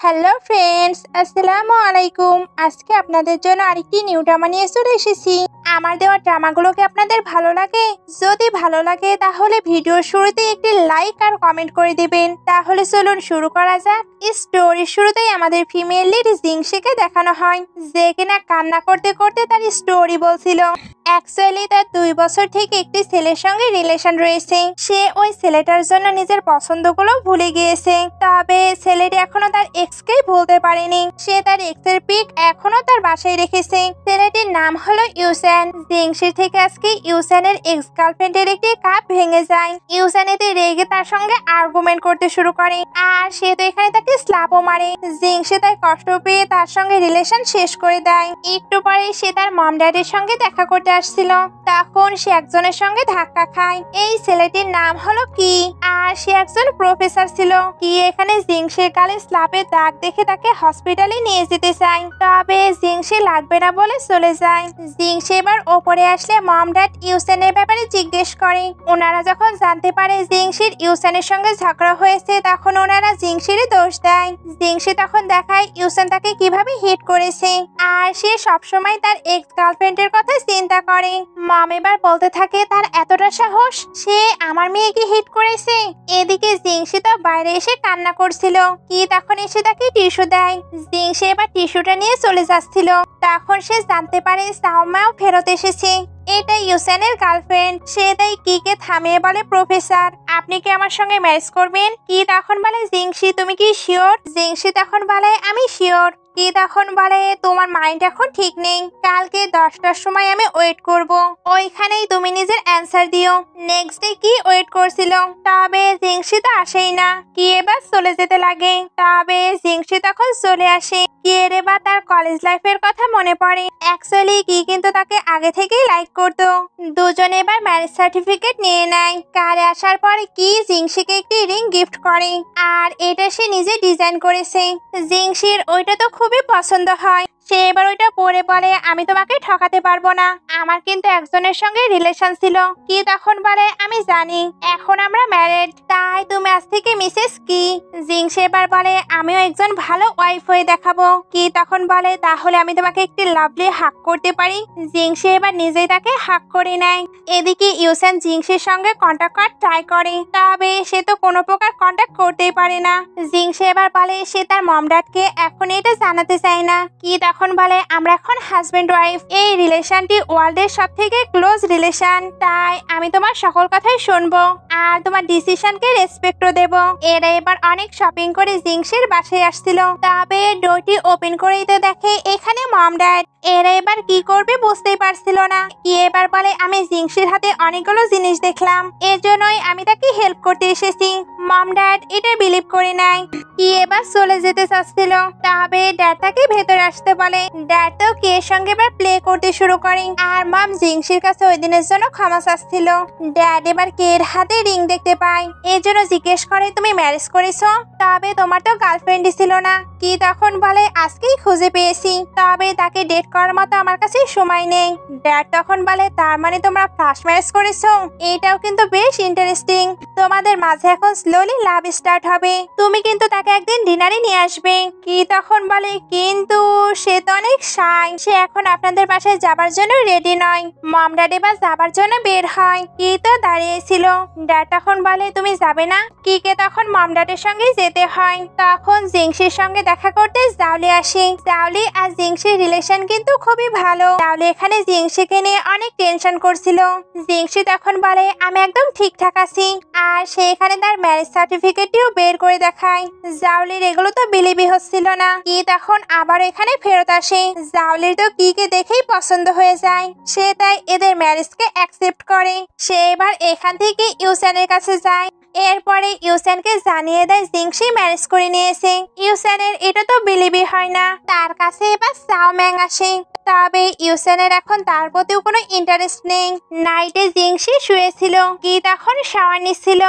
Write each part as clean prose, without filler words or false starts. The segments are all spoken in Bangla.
হ্যালো ফ্রেন্ডস, আসসালামু আলাইকুম। আজকে আপনাদের জন্য আরেকটি নিউ ড্রামা নিয়ে চলে এসেছি। আমার দেওয়া ড্রামাগুলোকে আপনাদের ভালো লাগে? যদি ভালো লাগে তাহলে ভিডিওর শুরুতে একটি লাইক আর কমেন্ট করে দিবেন। তাহলে চলুন শুরু করা যাক। স্টোরির শুরুতেই আমাদের ফিমেল লিড জিংশিকে দেখানো হয়, যে কিনা কান্না করতে করতে তার স্টোরি বলছিল। অ্যাকচুয়ালি তার 2 বছর থেকে একটি ছেলের সঙ্গে রিলেশন রয়েছে। সে ওই ছেলেটার জন্য নিজের পছন্দগুলো ভুলে গিয়েছে, তবে ছেলেটি এখনো তার এক্সকেই ভুলতে পারেনি। সে তার এক্সের পিক এখনো তার বাসায় রেখেছে। ছেলেটির নাম হলো ইউসান। জিংশির থেকে আজকে ইউসানের এক্স গার্লফ্রেন্ডের একটি কাপ ভেঙে যায়। ইউসান এতে রেগে তার সঙ্গে আর্গুমেন্ট করতে শুরু করে, আর সে তো এখানে তাকে স্ল্যাপও মারে। জিংশি তাই কষ্ট পেয়ে তার সঙ্গে রিলেশন শেষ করে দেয়। একটু পরে সে তার মম ড্যাডির সঙ্গে দেখা করতে আসছিল, তখন সে একজনের সঙ্গে ধাক্কা খায়। এই ছেলেটির নাম হলো কি, আর সে একজন প্রফেসর ছিল। কি এখানে জিংশির গালে স্ল্যাপের দাগ দেখে তাকে হসপিটালে নিয়ে যেতে চায়, তবে জিংশি লাগবে না বলে চলে যায়। জিংশি এবার ওপরে আসলে মম ড্যাড ইউসানের ব্যাপারে জিজ্ঞেস করে। ওনারা যখন জানতে পারে জিংশির ইউসানের সঙ্গে ঝগড়া হয়েছে, তখন ওনারা জিংশিরই দোষ দেয়। জিংশি তখন দেখায় ইউসান তাকে কিভাবে হিট করেছে, আর সে সবসময় তার এক্স গার্লফ্রেন্ডের কথা চিন্তা করে। মম এবার বলতে থাকে তার এতটা সাহস, সে আমার মেয়েকে হিট করেছে। এদিকে জিংশি তো বাইরে এসে কান্না করছিল। কি তখন এসে তাকে টিস্যু দেয়। জিংশি এবার টিস্যুটা নিয়ে চলে যাচ্ছিল, তখন সে জানতে পারে সাওমাও ফেরত এসেছে। এটা ইউসানের গার্লফ্রেন্ড। সে তাই কিকে থামিয়ে বলে, প্রফেসর আপনি কি আমার সঙ্গে ম্যারেজ করবেন? কি তখন বলে, জিংশি তুমি কি শিওর? জিংশি তখন বলে, আমি শিওর। কি তখন বলে, তোমার মাইন্ড এখন ঠিক নেই, কালকে 10টার সময় আমি ওয়েট করব, ওইখানেই তুমি নিজের অ্যান্সার দিও। নেক্সট ডে কি ওয়েট করছিল, তবে জিংশি তো আসেই না। কি এবার চলে যেতে লাগে, তবে জিংশি তখন চলে আসে। কি এর এবার তার কলেজ লাইফের কথা মনে পড়ে। অ্যাকচুয়ালি কি কিন্তু তাকে আগে থেকেই লাইক করতো। দুজনে এবার ম্যারেজ সার্টিফিকেট নিয়ে নেয়। কারে আসার পরে কি জিংশিকে একটি রিং গিফট করে, আর এটা সে নিজে ডিজাইন করেছে। জিংশির ওইটা তো খুবই পছন্দ হয়। সে এবার ওইটা পরে বলে, আমি তোমাকে ঠকাতে পারবো না, আমার কিন্তু একজনের সঙ্গে রিলেশন ছিল। কি তখন বলে, আমি জানি, এখন আমরা ম্যারেড, তাই তুমি আজ থেকে মিসেস কি। জিংশি এবার বলে, আমিও একজন ভালো ওয়াইফ হয়ে দেখাবো। কি তখন বলে, তাহলে আমি তোমাকে একটি লাভলি হাক করতে পারি? জিংশি এবার নিজেই তাকে হাক করে নেয়। এদিকে ইউসান জিংশির সঙ্গে কন্ট্যাক্ট করার ট্রাই করে, তবে সে তো কোনো প্রকার কন্ট্যাক্ট করতেই পারে না। জিংশি এবার বলে সে তার মম ড্যাডকে এখন এটা জানাতে চায় না। কি তখন বলে, আমরা এখন হাজবেন্ড ওয়াইফ, এই রিলেশনটি ওয়ার্ল্ডের সব থেকে ক্লোজ রিলেশন, তাই আমি তোমার সকল কথাই শুনবো আর তোমার ডিসিশনকে রেসপেক্টও দেব। এরা এবার অনেক শপিং করে জিংশির বাসায় আসছিল, তবে ডোরটি ওপেন করে দিতে দেখে এখানে মম ড্যাড। এরা এবার কি করবে বুঝতেই পারছিল না। কি এবার বলে, আমি জিংশির হাতে অনেকগুলো জিনিস দেখলাম, এর জন্যই আমি তাকে হেল্প করতে এসেছি। মম ড্যাড এটা বিলিভ করে নেয়। কি এবার চলে যেতে চাচ্ছিল, তবে ড্যাড তাকে ভেতরে আসতে বলে। ড্যাড তো কে সঙ্গে এবার প্লে করতে শুরু করে, আর মম জিংশির কাছে ওই দিনের জন্য ক্ষমা চাচ্ছিল। ড্যাড এবার কে এর হাতে রিং দেখতে পায়, এর জন্য জিজ্ঞেস করে, তুমি ম্যারেজ করেছো? তবে তোমার তো গার্লফ্রেন্ডই ছিল না। কি তখন বলে, আজকেই খুঁজে পেয়েছি, তবে তাকে ডেট করার মতো আমার কাছে সময় নেই। ড্যাড তখন বলে, তার মানে তোমরা ফার্স্ট ম্যারেজ করেছো? এটাও কিন্তু বেশ ইন্টারেস্টিং। তোমাদের মাঝে এখন স্লোলি লাভ স্টার্ট হবে, তুমি কিন্তু তাকে একদিন ডিনারে নিয়ে আসবে। কি তখন বলে, কিন্তু সে তো অনেক শাই, সে এখন আপনাদের বাসায় যাবার জন্য রেডি নয়। মম ড্যাড এবার যাবার জন্য বের হয়। কি তো দাঁড়িয়েছিল। ড্যাড তখন বলে, তুমি যাবে না? কিকে তখন মম ড্যাডের সঙ্গে যেতে হয়। তখন জিংশির সঙ্গে দেখা করতে জাওলি আসে। জাওলি আর জিংশির রিলেশন কিন্তু খুবই ভালো। জাওলি এখানে জিংশিকে নিয়ে অনেক টেনশন করছিল। জিংশি তখন বলে, আমি একদম ঠিকঠাক আছি, আর সে এখানে তার ম্যারেজ সার্টিফিকেটটিও বের করে দেখায়। জাওলির এগুলো তো বিলিভই হচ্ছিল না। কি তখন আবার এখানে ফেরত আসে। জাওলির তো কিকে দেখেই পছন্দ হয়ে যায়, সে তাই এদের ম্যারেজকে অ্যাকসেপ্ট করে। সে এবার এখান থেকে ইউসানের কাছে যায়। এরপরে ইউসানকে জানিয়ে দেয় জিংশি ম্যারেজ করে নিয়েছে। ইউসানের এটা তো বিলিভই হয় না। তার কাছে এবার সাওম্যাং আসে, তবে ইউসানের এখন তার প্রতিও কোনো ইন্টারেস্ট নেই। নাইটে জিংশি শুয়েছিল, কি তখন শাওয়ার নিচ্ছিল।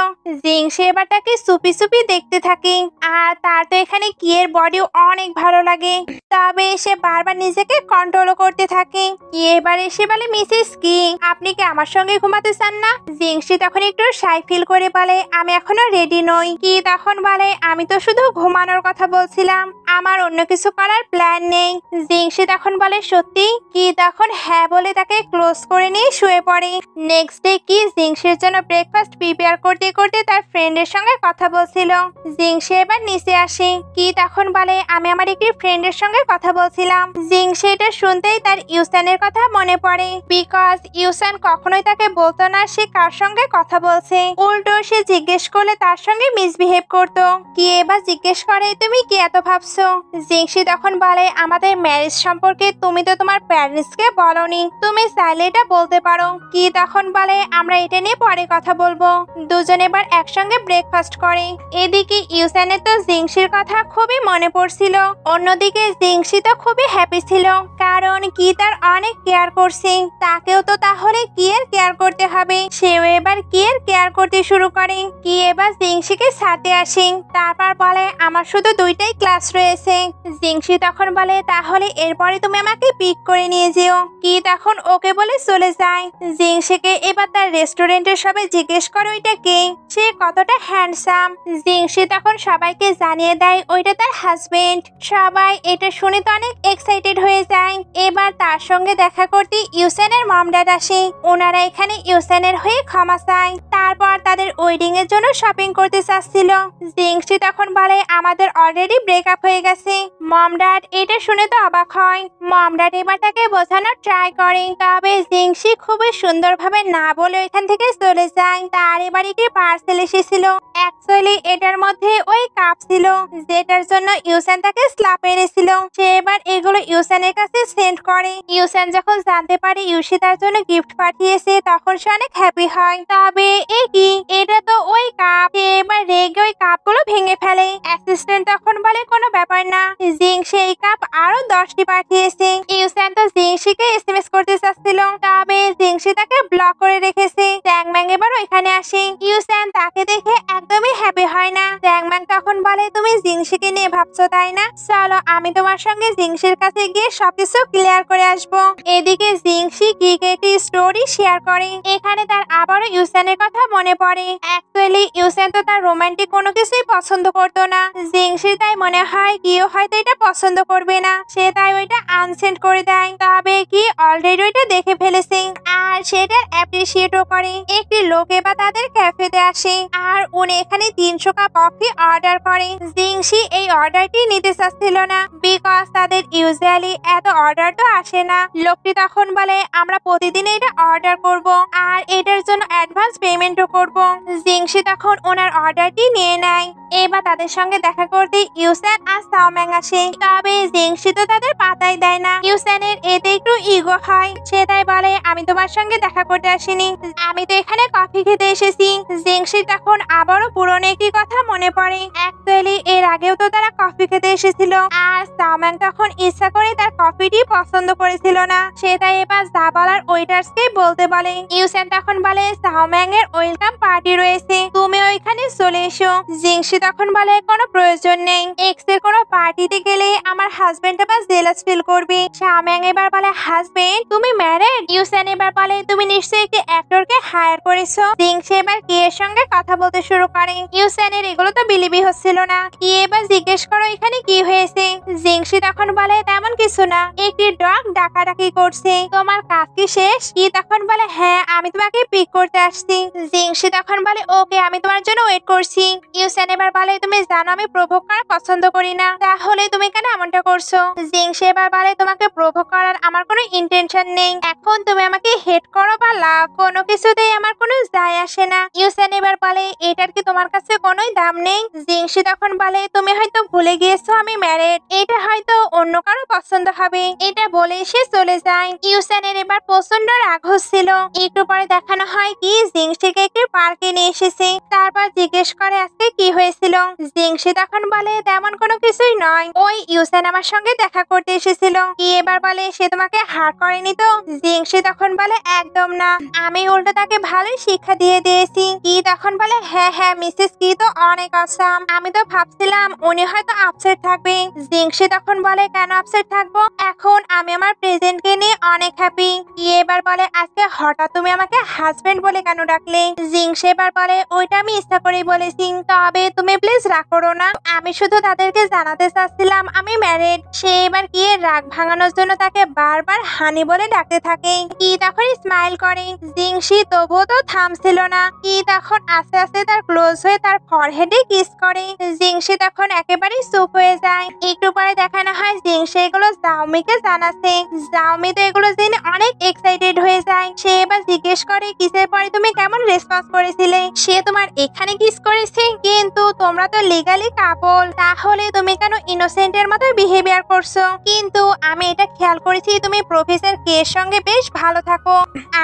জিংশি এবার তাকে চুপি চুপি দেখতে থাকে, আর তার তো এখানে কিয়ের বডিও অনেক ভালো লাগে, তবে সে বারবার নিজেকে কন্ট্রোল করতে থাকে। কি এবার এসে বলে, মিসেস কি আপনি কি আমার সঙ্গে ঘুমাতে চান না? জিংশি তখন একটু শাই ফিল করে বলে, আমি এখনো রেডি নই। কি তখন বলে, আমি তো শুধু ঘুমানোর কথা বলছিলাম, আমার অন্য কিছু করার প্ল্যান নেই। জিংশি তখন বলে সত্যি কি? তখন হ্যাঁ বলে তাকে ক্লোজ করে নিয়ে শুয়ে পড়ে। নেক্সট ডে কি জিংশির জন্য ব্রেকফাস্ট প্রিপেয়ার করতে করতে তার ফ্রেন্ডের সঙ্গে কথা বলছিল। জিংশি এবার নিচে আসে। কি তখন বলে আমি আমার একটি ফ্রেন্ডের সঙ্গে কথা বলছিলাম। জিংশি এটা শুনতেই তার ইউসানের কথা মনে পড়ে, বিকজ ইউসান কখনোই তাকে বলতো না সে কার সঙ্গে কথা বলছে। উল্টো সে জিজ্ঞেস করলে তার সঙ্গে মিসবিহেভ করতো। কি এবার জিজ্ঞেস করে তুমি কি এত ভাবছো? জিংশি তখন বলে আমাদের ম্যারেজ সম্পর্কে তুমি তো তোমার প্যারেন্টসকে বলনি, তুমি চাইলে এটা বলতে পারো। কি তখন বলে আমরা এটা নিয়ে পরে কথা বলবো। দুজন এবার একসঙ্গে ব্রেকফাস্ট করে। এদিকে ইউসানের তো জিংশির কথা খুবই মনে পড়ছিল, অন্যদিকে জিংশি তো খুবই হ্যাপি ছিল, কারণ কি তার অনেক কেয়ার করছে। তাকেও তো তাহলে কি এর কেয়ার করতে হবে। সেও এবার কি এর কেয়ার করতে শুরু করে। কি এবার জিংশিকে ছাড়তে আসে। তারপর বলে আমার শুধু দুইটাই ক্লাস রয়েছে। জিংশি তখন বলে তাহলে এরপরে তুমি আমাকে পিক করে নিয়ে যেও। কি তখন ওকে বলে চলে যায়। জিংশিকে এবার তার রেস্টুরেন্টের সবাই জিজ্ঞেস করে ওইটা কে, সে কতটা হ্যান্ডসাম। জিংশি তখন সবাইকে জানিয়ে দেয় ওইটা তার হাজবেন্ড। সবাই এটা শুনে তো অনেক এক্সাইটেড হয়ে যায়। এবার তার সঙ্গে দেখা করতে ইউসানের মম ড্যাড আসে। ওনারা এখানে ইউসানের হয়ে ক্ষমা চায়। তারপর তাদের ওয়েডিং এর জন্য শপিং করতে চাচ্ছিল। জিংশি তখন বলে আমাদের অলরেডি ব্রেকআপ হয়ে গেছে। মম ড্যাড এটা শুনে তো অবাক হয়। মম ড্যাড এবার তাকে বোঝানোর ট্রাই করে, তবে জিংশি খুবই সুন্দরভাবে না বলে এখান থেকে চলে যায়। তার এবার একটি পার্সেল এসেছিল। অ্যাকচুয়ালি এটার মধ্যে ওই কাপ ছিল যেটার জন্য ইউসান তাকে স্ল্যাপ মেরেছিল। সে এবার এগুলো ইউসানের কাছে সেন্ড করে। ইউসান যখন জানতে পারে ইউশি তার জন্য গিফট পাঠিয়েছে তখন সে অনেক হ্যাপি হয়। তবে এ কি, এটা তো ওই কাপ। সে এবার রেগে ওই কাপগুলো ভেঙে ফেলে। অ্যাসিস্ট্যান্ট তখন বলে কোনো ব্যাপার না, জিংশি এই কাপ আরো 10টি পাঠিয়েছে। ইউসান তো জিংশিকে এসএমএস করতে চাচ্ছিল, তবে জিংশি তাকে ব্লক করে রেখেছে। ট্যাংম্যাং এবার ওইখানে আসে। ইউসান তাকে দেখে একদমই হ্যাপি হয় না। ট্যাংম্যাং তখন বলে তুমি জিংশিকে নিয়ে ভাবছো তাই না, চলো আমি তোমার সঙ্গে জিংশির কাছে গিয়ে সবকিছু ক্লিয়ার করে আসবো। এদিকে জিংশি কিকে একটি স্টোরি শেয়ার করে। এখানে তার আবারও ইউসানের কথা মনে পড়ে। অ্যাকচুয়ালি ইউসান তো তার রোমান্টিক কোনো কিছুই পছন্দ করতো না। জিংশির তাই মনে হয় কিও হয়তো এটা পছন্দ করবে না, সে তাই ওইটা আনসেন্ড করে দেয়। তবে কি অলরেডি ওইটা দেখে ফেলেছে আর সেটা অ্যাপ্রিসিয়েটও করে। একটি লোক এবার তাদের ক্যাফেতে আসে আর উনি এখানে 300 কাপ কফি অর্ডার করে। জিংশি এই অর্ডারটি নিতে চাচ্ছিল না, বিকজ তাদের ইউজুয়ালি এত অর্ডার তো আসে না। লোকটি তখন বলে আমরা প্রতিদিন এটা অর্ডার করব আর এটার জন্য অ্যাডভান্স পেমেন্টও করব। জিংশি তখন ওনার অর্ডারটি নিয়ে নেয়। এবার তাদের সঙ্গে দেখা করতে ইউসান আর সাওম্যাং আসে। তবে জিংশি তো তাদের পাতাই দেয় না। ইউসানের এতে একটু ইগো হয়, সে তাই বলে আমি তোমার সঙ্গে দেখা করতে আসিনি, আমি তো এখানে কফি খেতে এসেছি। জিংশি তখন আবারও পুরনো একটি কথা মনে পড়ে। অ্যাকচুয়ালি এর আগেও তো তারা কফি খেতে এসেছিল আর সাওম্যাং তখন ইচ্ছা করে তার কফিটি পছন্দ করেছিল না, সে তাই এবার যা বলার ওয়েটার্সকে বলতে বলে। ইউসান তখন বলে সাওম্যাং এর ওয়েলকাম পার্টি রয়েছে, তুমি ওইখানে চলে এসো। জিংশি তখন বলে কোনো প্রয়োজন নেই, এক্স এর কোনো পার্টিতে গেলে আমার হাজবেন্ড আবার জেলাস ফিল করবে। সাওম্যাং এবার বলে হাজবেন্ড তুমি ম্যারেড? ইউসান এবার বলে তুমি নিশ্চয়ই একটি অ্যাক্টরকে হায়ার করেছো। জিংশি এবার কি এর সঙ্গে কথা বলতে শুরু করে। ইউসানের এগুলো তো বিলিভই হচ্ছিল না। কি এবার জিজ্ঞেস করো এখানে কি হয়েছে। জিংশি তখন বলে তেমন কিছু না, একটি ডগ ডাকাডাকি করছে, তোমার কাজ কি শেষ? কি তখন বলে হ্যাঁ আমি তোমাকে পিক করতে আসছি। জিংশি তখন বলে ওকে আমি তোমার জন্য ওয়েট করছি। ইউসান এবার বলে তুমি জানো আমি প্রভোগ করা পছন্দ করি না, তাহলে তুমি কেন এমনটা করছো? জিংশি এবার বলে তোমাকে প্রভোগ করার আমার কোনো ইন্টেনশন নেই, এখন তুমি আমাকে হেট করো বা লাভ কোনো কিছুতেই আমার কোনো যায় আসে না। ইউসান এবার বলে এটার কি তোমার কাছে কোনোই দাম নেই? জিংশি তখন বলে তুমি হয়তো ভুলে গিয়েছো আমি ম্যারেড, এটা হয়তো অন্য কারো পছন্দ হবে। এটা বলে সে চলে যায়। ইউসানের এবার প্রচন্ড রাগ হচ্ছিল। একটু পরে দেখানো হয় কি জিংশিকে একটি পার্কে নিয়ে এসেছে। তারপর জিজ্ঞেস করে আজকে কি হয়েছিল। জিংশি তখন বলে তেমন কোনো কিছুই নয়, ওই ইউসান আমার সঙ্গে দেখা করতে এসেছিল। কি এবার বলে সে তোমাকে হার করেনি তো? জিংশি তখন বলে একদম না, আমি উল্টো তাকে ভালোই শিক্ষা দিয়ে দিয়েছি। কি তখন বলে হ্যাঁ হ্যাঁ মিসেস কি তো অনেক অসাম, আমি তো ভাবছিলাম উনি হয়তো আপসেট থাকবে। জিংশি তখন বলে কেন আপসেট থাকবো, এখন আমি আমার প্রেজেন্টকে নিয়ে অনেক হ্যাপি। কি এবার বলে আজকে হঠাৎ তুমি আমাকে হাজবেন্ড বলে কেন ডাকলে? জিংশি এবার বলে ওইটা আমি ইচ্ছা করেই বলেছি, তবে তুমি প্লিজ রাগ করো না, আমি শুধু তাদেরকে জানাতে চাচ্ছিলাম আমি ম্যারিড। সে এবার কি এর রাগ ভাঙানোর জন্য তাকে বারবার হানি বলে ডাকতে থাকে। কি তখন স্মাইল করে। জিংশি তবুও তো থামছিল না। কি তখন আস্তে আস্তে তার ক্লোজ হয়ে তার ফরহেডে কিস করে। জিংশি তখন একেবারেই চুপ হয়ে যায়। একটু পরে দেখানো হয় জিংশি এগুলো জাওমিকে জানাচ্ছে। জাওমি তো এগুলো জেনে অনেক এক্সাইটেড হয়ে যায়। সে এবার জিজ্ঞেস করে কিসের পরে তুমি কেমন রেসপন্স করেছিলে। সে তোমার এখানে কিস করেছে, কিন্তু তোমরা তো লিগালি কাপল, তাহলে তুমি কেন ইনোসেন্টের মতো বিহেভিয়ার করছো। কিন্তু আমি এটা খেয়াল করেছি তুমি প্রফেসর কে এর সঙ্গে বেশ ভালো থাকো।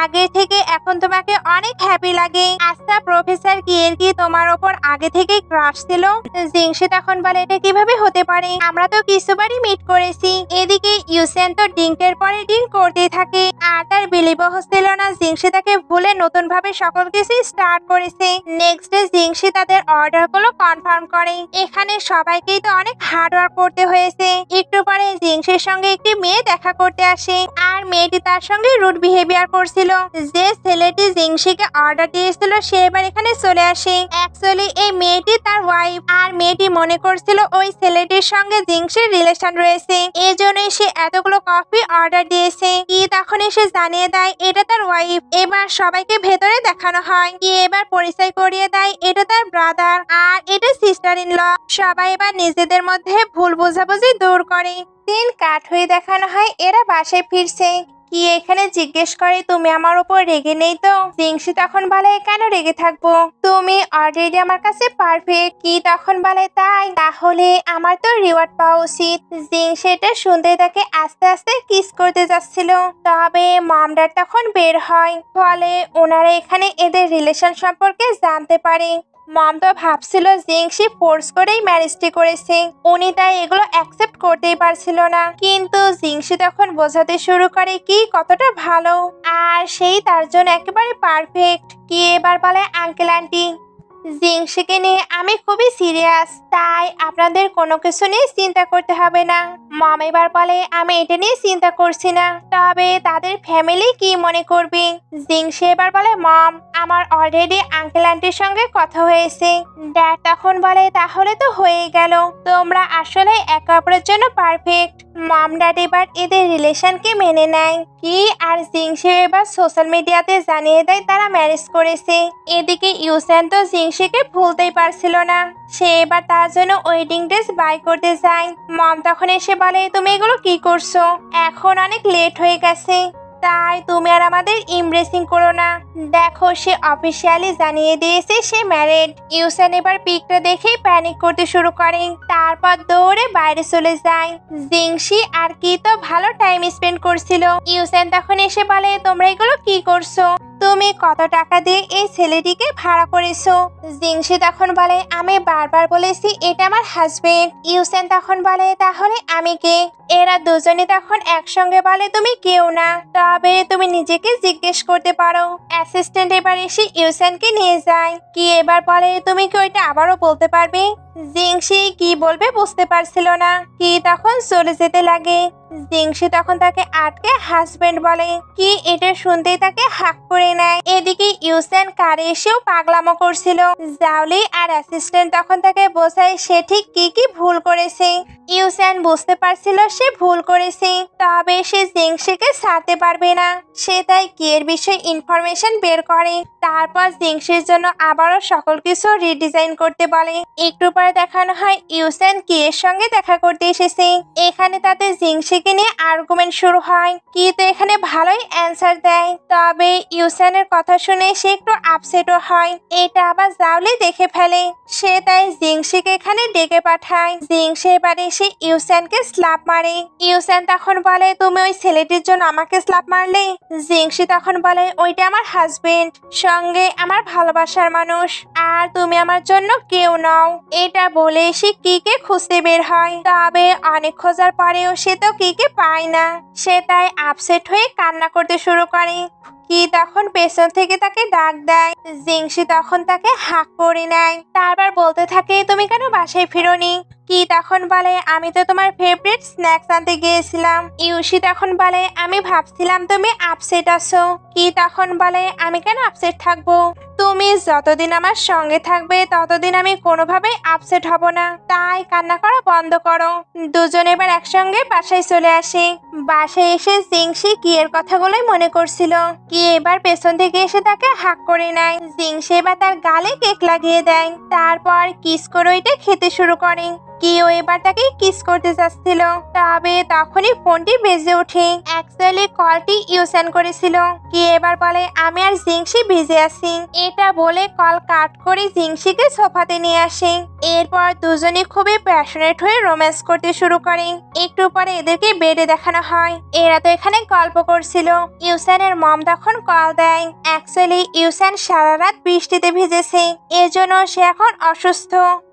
আগে থেকে এখন তোমাকে অনেক হ্যাপি লাগে। আচ্ছা প্রফেসর কি এর কি তোমার ওপর আগে থেকে ক্রাশ ছিল। জিংশি তখন বলে এটা কিভাবে হতে পারে, আমরা তো কিছুবারই মিট করেছি। এদিকে ইউসেন তো ডিঙ্কের পরে ডিঙ্ক করতেই থাকে। আর তার বিলিভ হচ্ছিল না জিংশি তাকে ভুলে নতুন ভাবে সকল কিছু স্টার্ট করেছে। নেক্সট ডে জিংশি তাদের অর্ডার গুলো কনফার্ম করে। এখানে সবাইকেই তো অনেক হার্ড ওয়ার্ক করতে হয়েছে। একটু পরে জিংশির সঙ্গে একটি মেয়ে দেখা করতে আসে। আর মেয়েটি তার সঙ্গে রুড বিহেভিয়ার করছিল। যে ছেলেটি জিংশিকে অর্ডার দিয়েছিল সে এবার এখানে চলে আসে। অ্যাকচুয়ালি এই মেয়েটি তার ওয়াইফ। আর মেয়েটি মনে করছিল ওই ছেলেটির সঙ্গে জিংশির রিলেশন রয়েছে, এজন্যই সে এতগুলো কফি অর্ডার দিয়েছে। কি তখন এসে জানিয়ে দেয় এটা তার ওয়াইফ। এবার সবাইকে ভেতরে দেখানো হয়। কি এবার পরিচয় করিয়ে দেয় এটা তার ব্রাদার আর এটা সিস্টার ইন ল। সবাই এবার নিজেদের মধ্যে ভুল বোঝাবুঝি দূর করে। দিন কাট হয়ে দেখানো হয় এরা বাসায় ফিরছে। কি এখানে জিজ্ঞেস করে তুমি আমার উপর রেগে নেই তো। জিংশি তখন বলে কেন রেগে থাকবো, তুমি অলরেডি আমার কাছে পারফেক্ট। কি তখন বলে তাই, তাহলে আমার তো রিওয়ার্ড পাওয়া উচিত। জিংশি এটা শুনতে তাকে আস্তে আস্তে কিস করতে যাচ্ছিল। তবে মমডার তখন বের হয়, ফলে ওনারা এখানে এদের রিলেশন সম্পর্কে জানতে পারে। মম তো ভাবছিল জিংশি ফোর্স করেই ম্যারেজটি করেছে, উনি তাই এগুলো অ্যাকসেপ্ট করতেই পারছিল না। কিন্তু জিংশি তখন বোঝাতে শুরু করে কি কতটা ভালো আর সেই তার জন্য একেবারে পারফেক্ট। কি এবার বলে আঙ্কেল আন্টি জিংশিকে নিয়ে আমি খুবই সিরিয়াস, তাই আপনাদের কোনো কিছু নিয়ে চিন্তা করতে হবে না। মম এবার বলে আমি এটা নিয়ে চিন্তা করছি না, তবে তাদের ফ্যামিলি কি মনে করবে। জিংশি এবার বলে মম আমার অলরেডি আঙ্কেল আন্টির সঙ্গে কথা হয়েছে। ড্যাড তখন বলে তাহলে তো হয়ে গেল, তোমরা আসলে একে অপরের জন্য পারফেক্ট। মম ড্যাড এবার এদের রিলেশনকে মেনে নেয়। কি আর জিংশি এবার সোশ্যাল মিডিয়াতে জানিয়ে দেয় তারা ম্যারেজ করেছে। এদিকে ইউসেন তো জিংশিকে ভুলতেই পারছিল না। সে এবার তার জন্য ওয়েডিং ড্রেস বাই করতে যায়। মম তখন এসে বলে তুমি এগুলো কি করছো, এখন অনেক লেট হয়ে গেছে, তাই তুমি আর আমাদের ইমপ্রেসিং করো না। দেখো সে অফিসিয়ালি জানিয়ে দিয়েছে সে ম্যারিড। ইউসেন এবার পিকটা দেখেই প্যানিক করতে শুরু করে, তারপর দৌড়ে বাইরে চলে যায়। জিংশি আর কি তো ভালো টাইম স্পেন্ড করছিল। ইউসেন তখন এসে বলে তোমরা এগুলো কি করছো, তুমি কত টাকা দিয়ে এই ছেলেটিকে ভাড়া করেছো। জিংশি তখন বলে আমি বারবার বলেছি এটা আমার হাজবেন্ড। ইউসেন তখন বলে তাহলে আমি কে। এরা দুজনে তখন একসঙ্গে বলে তুমি কেউ না, তবে তুমি নিজেকে জিজ্ঞেস করতে পারো। অ্যাসিস্ট্যান্ট এবার এসে ইউসেনকে নিয়ে যায়। কি এবার বলে তুমি কি ওইটা আবারও বলতে পারবে। জিংশি কি বলবে বুঝতে পারছিল না। কি তখন চলে যেতে লাগে। জিংশি তখন তাকে আটকে হাজবেন্ড বলে। কি এটা শুনতেই তাকে হাক করে নেয়। এদিকে ইউসেন কারে এসেও পাগলামো করছিল। জাওলি আর অ্যাসিস্ট্যান্ট তখন তাকে বোঝায় সে ঠিক কি কি ভুল করেছে। ইউসেন বুঝতে পারছিল সে ভুল করেছে, তবে সে জিংশিকে ছাড়তে পারবে না। সে তাই কিয়ের বিষয়ে ইনফরমেশন বের করে। তারপর জিংশির জন্য আবারও সকল কিছু রিডিজাইন করতে বলে। একটু পরে দেখানো হয় ইউসেন কিয়ের সঙ্গে দেখা করতে এসেছে। এখানে তাদের জিংশিকে নিয়ে আর্গুমেন্ট শুরু হয়। কি তো এখানে ভালোই অ্যান্সার দেয়, তবে ইউসেনের কথা শুনে সে একটু আপসেটও হয়। এটা আবার জাওলি দেখে ফেলে। সে তাই জিংশিকে এখানে ডেকে পাঠায়। জিংশি এবারে সে ইউসেনকে স্ল্যাপ মারে। ইউসেন তখন বলে তুমি ওই ছেলেটির জন্য আমাকে স্ল্যাপ মারলে। জিংশি তখন বলে ওইটা আমার হাজবেন্ড, সঙ্গে আমার ভালোবাসার মানুষ, আর তুমি আমার জন্য কেউ নও। এটা বলে সে কিকে খুঁজতে বের হয়, তবে অনেক খোঁজার পরেও সে তো কিকে পায় না। সে তাই আপসেট হয়ে কান্না করতে শুরু করে। কি তখন পেছন থেকে তাকে ডাক দেয়। জিংসি তখন তাকে হাঁক করে নেয়, তারপর বলতে থাকে তুমি কেন বাসায় ফিরোনি। কি তখন বলে আমি তো তোমার ফেভারিট স্ন্যাক্স আনতে গিয়েছিলাম। ইউসি তখন বলে আমি ভাবছিলাম তুমি আপসেট আছো। কি তখন বলে আমি কেন আপসেট থাকবো, তুমি যতদিন আমার সঙ্গে থাকবে ততদিন আমি কোনোভাবেই আপসেট হব না, তাই কান্না করা বন্ধ করো। দুজন এবার একসঙ্গে বাসায় চলে আসে। বাসায় এসে জিংসি কি এর কথাগুলোই মনে করছিল। কি এবার পেছন থেকে এসে তাকে হাঁক করে নেয়। জিংসি এবার তার গালে কেক লাগিয়ে দেয়, তারপর কিস করে ওইটা খেতে শুরু করে। কিও এবার তাকে কিস করতে চাচ্ছিল, তবে তখনই ফোনটি বেজে ওঠে। অ্যাকচুয়ালি কলটি ইউসেন করেছিল। কি এবার বলে আমি আর জিংসি ভিজে আছি। এটা বলে কল কাট করে জিংসিকে সোফাতে নিয়ে আসে। এরপর দুজনে খুবই প্যাশনেট হয়ে রোম্যান্স করতে শুরু করে। একটু পরে এদেরকে বেডে দেখানো হয়। এরা তো এখানে গল্প করছিল। ইউসেনের মম তখন কল দেয়। অ্যাকচুয়ালি ইউসেন সারা রাত বৃষ্টিতে ভিজেছে, এজন্য সে এখন অসুস্থ।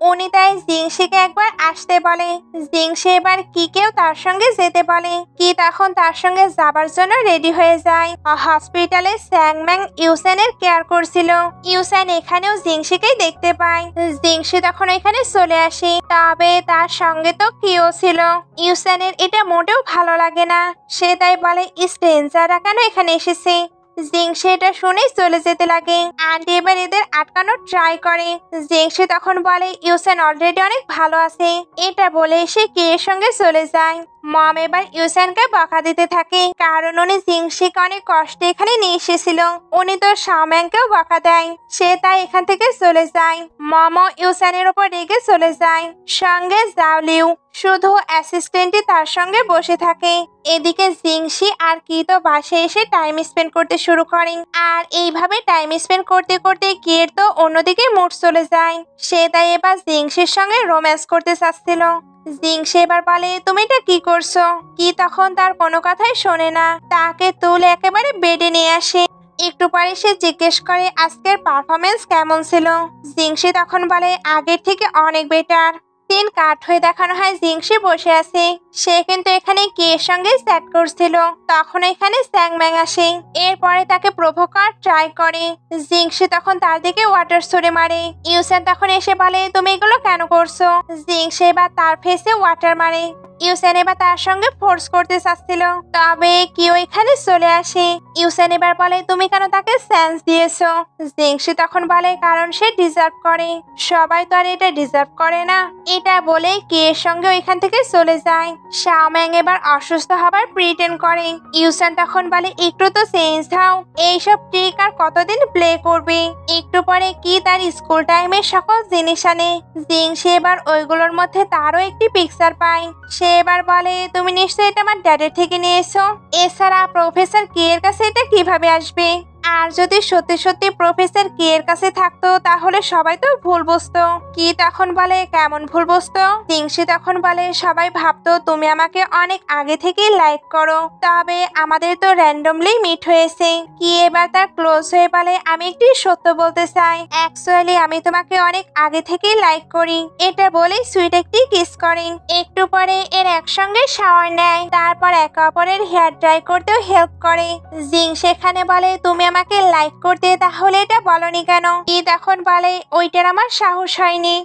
উনি তাই জিংসিকে একবার আসতে বলে। জিংসি এবার কিকেও তার সঙ্গে যেতে বলে। কি তখন তার সঙ্গে যাবার জন্য রেডি হয়ে যায়। হসপিটালে স্যাংম্যাং ইউসেনের কেয়ার করছিল। ইউসেন এখানেও জিংসিকেই দেখতে পায়। জিংসি তখন এখানে চলে আসে, তবে তার সঙ্গে তো কিও ছিল। ইউসেনের এটা মোটেও ভালো লাগে না, সে তাই বলে স্ট্রেঞ্জাররা কেন এখানে এসেছে। জিংসি এটা শুনে চলে যেতে লাগে। আন্টি এবার এদের আটকানোর ট্রাই করে। জিংসি তখন বলে ইউসেন অলরেডি অনেক ভালো আছে। এটা বলে সে কিয়ের সঙ্গে চলে যায়। মম এবার ইউসেনকে বকা দিতে থাকে, কারণ উনি জিংসিকে অনেক কষ্টে এখানে নিয়ে এসেছিল। উনি তো শাওম্যাংকেও বকা দেয়, সে তাই এখান থেকে চলে যায়। মমও ইউসেনের উপর রেগে চলে যায়, সঙ্গে জাওলিউ। শুধু অ্যাসিস্ট্যান্টই তার সঙ্গে বসে থাকে। এদিকে জিংসি আর কি তো বাসায় এসে টাইম স্পেন্ড করতে শুরু করেন। আর এইভাবে টাইম স্পেন্ড করতে করতে কিয়ের তো অন্যদিকে মুড চলে যায়। সে তাই এবার জিংসির সঙ্গে রোম্যান্স করতে চাচ্ছিল। জিংসি এবার বলে তুমি এটা কি করছো। কি তখন তার কোনো কথাই শোনে না, তাকে তুলে একেবারে বেডে নিয়ে আসে। একটু পরে সে জিজ্ঞেস করে আজকের পারফরমেন্স কেমন ছিল। জিংসি তখন বলে আগের থেকে অনেক বেটার। সিন কাট হয়ে দেখানো হয় জিংসি বসে আছে। সে কিন্তু এখানে কিয়ের সঙ্গে চ্যাট করছিল। তখন এখানে স্যাংম্যাং আসে। এরপরে তাকে প্রভোগ করার ট্রাই করে। জিংসি তখন তার দিকে ওয়াটার ছুড়ে মারে। ইউসেন তখন এসে বলে তুমি এগুলো কেন করছো। জিংসি এবার তার ফেসে ওয়াটার মারে। ইউসেন এবার তার সঙ্গে ফোর্স করতে চাচ্ছিল, তবে কিও এখানে চলে আসে। ইউসেন এবার বলে তুমি কেন তাকে সেন্স দিয়েছো। জিংসি তখন বলে কারণ সে ডিজার্ভ করে, সবাই তো আর এটা ডিজার্ভ করে না। এটা বলে কিয়ের সঙ্গে ওইখান থেকে চলে যায়। শাওম্যাং এবার অসুস্থ হবার প্রিটেন্ড করে। ইউসেন তখন বলে একটু তো চেঞ্জ দাও, এইসব ট্রিক আর কতদিন প্লে করবে। একটু পরে কি তার স্কুল টাইমের সকল জিনিস আনে। জিংসি এবার ওইগুলোর মধ্যে তারও একটি পিকচার পায়। সে এবার বলে তুমি নিশ্চয়ই এটা আমার ড্যাডের থেকে নিয়েছো, এছাড়া প্রফেসর কিয়ের কাছে এটা কিভাবে আসবে। আর যদি সত্যি সত্যি প্রফেসর কি এর কাছে থাকতো তাহলে সবাই তো ভুল বুঝতো। কি তখন বলে কেমন ভুল বুঝতো। জিংসি তখন বলে সবাই ভাবতো তুমি আমাকে অনেক আগে থেকেই লাইক করো, তবে আমাদের তো র্যান্ডমলি মিট হয়েছে। কি এবার তার ক্লোজ হয়ে বলে আমি একটি সত্য বলতে চাই, অ্যাকচুয়ালি আমি তোমাকে অনেক আগে থেকেই লাইক করি। এটা বলেই সুইট একটি কিস করে। একটু পরে এর একসঙ্গে শাওয়ার নেয়, তারপর একে অপরের হেয়ার ড্রাই করতেও হেল্প করে। জিং সেখানে বলে তুমি আমাকে লাইক করতে, তাহলে এটা বলনি কেন। কি তখন বলে ওইটার আমার সাহস হয়নি।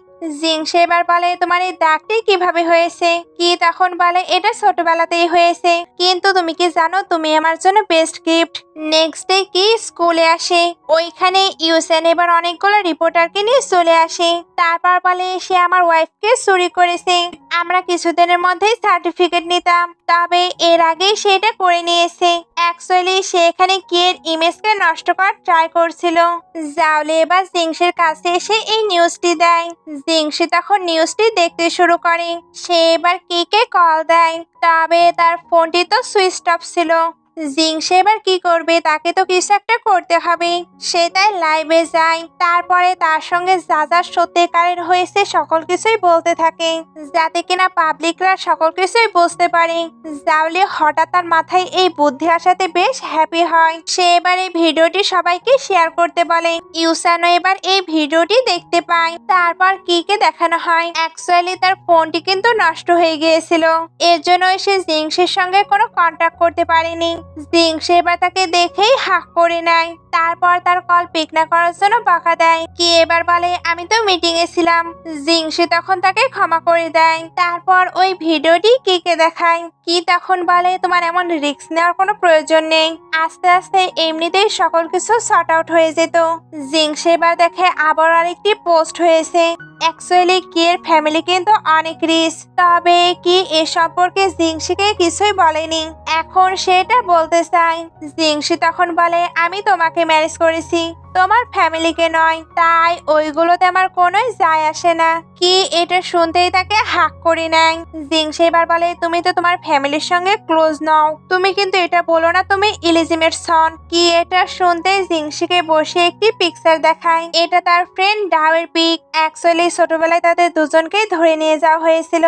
জিংসে এবার বলে তোমার এই দাগটি কিভাবে হয়েছে। কি তখন বলে এটা ছোটবেলাতেই হয়েছে, কিন্তু তুমি কি জানো তুমি আমার জন্য বেস্ট গিফট। নেক্সট ডে কি স্কুলে আসে, ওইখানে ইউসেন এবার অনেকগুলো রিপোর্টারকে নিয়ে চলে আসে। তারপর বলে সে আমার ওয়াইফকে চুরি করেছে। আমরা কিছুদিনের মধ্যেই সার্টিফিকেট নিতাম, তবে এর আগেই সে এটা করে নিয়েছে। অ্যাকচুয়ালি সে এখানে কিয়ের ইমেজকে নষ্ট করার ট্রাই করছিল। জাওলি এবার জিংসের কাছে এসে এই নিউজটি দেয়। জিংসি তখন নিউজটি দেখতে শুরু করে। সে এবার কিকে কল দেয়, তবে তার ফোনটি তো সুইচ অফ ছিল। জিংসে এবার কি করবে, তাকে তো কিছু একটা করতে হবে। সে তাই লাইভে যায়, তারপরে তার সঙ্গে যা যা সত্যিকারের হয়েছে সকল কিছুই বলতে থাকে, যাতে কিনা পাবলিকরা সকল কিছুই বুঝতে পারে। জাওলি হঠাৎ তার মাথায় এই বুদ্ধি আসাতে বেশ হ্যাপি হয়। সে এবার এই ভিডিওটি সবাইকে শেয়ার করতে বলে। ইউসানও এবার এই ভিডিওটি দেখতে পায়। তারপর কিকে দেখানো হয় অ্যাকচুয়ালি তার ফোনটি কিন্তু নষ্ট হয়ে গিয়েছিল, এর জন্য সে জিংসের সঙ্গে কোনো কন্ট্যাক্ট করতে পারেনি। জিংসে এবার তাকে দেখেই হাঁক করে নেয়। তারপর তার কল পিক না করার জন্য বকা দেয়। কি এবার বলে আমি তো মিটিং এ ছিলাম। জিংসে তখন তাকে ক্ষমা করে দেয়। তারপর ওই ভিডিওটি কিকে দেখায়। কি তখন বলে তোমার এমন রিস্ক নেওয়ার কোনো প্রয়োজন নেই, আস্তে আস্তে এমনিতেই সকল কিছু সর্ট আউট হয়ে যেত। জিংসে এবার দেখে আবার আরেকটি পোস্ট হয়েছে। অ্যাকচুয়ালি কিয়ের ফ্যামিলি কিন্তু অনেক রিচ, তবে কি এ সম্পর্কে জিংসিকে কিছুই বলেনি। এখন সেটা বলতে চায়। জিংসি তখন বলে আমি তোমাকে ম্যারেজ করেছি, তোমার ফ্যামিলিকে নয়, তাই ওইগুলোতে আমার কোনোই যায় আসে না। কি এটা শুনতেই তাকে হাঁক করে নেয়। জিংসি এবার বলে তুমি তো তোমার ফ্যামিলির সঙ্গে ক্লোজ নও, তুমি কিন্তু এটা বলো না তুমি ইলিজিমেট সন। কি এটা শুনতেই জিংসিকে বসে একটি পিকচার দেখায়। এটা তার ফ্রেন্ড ডাওয়ের পিক। অ্যাকচুয়ালি ছোটবেলায় তাদের দুজনকেই ধরে নিয়ে যাওয়া হয়েছিল।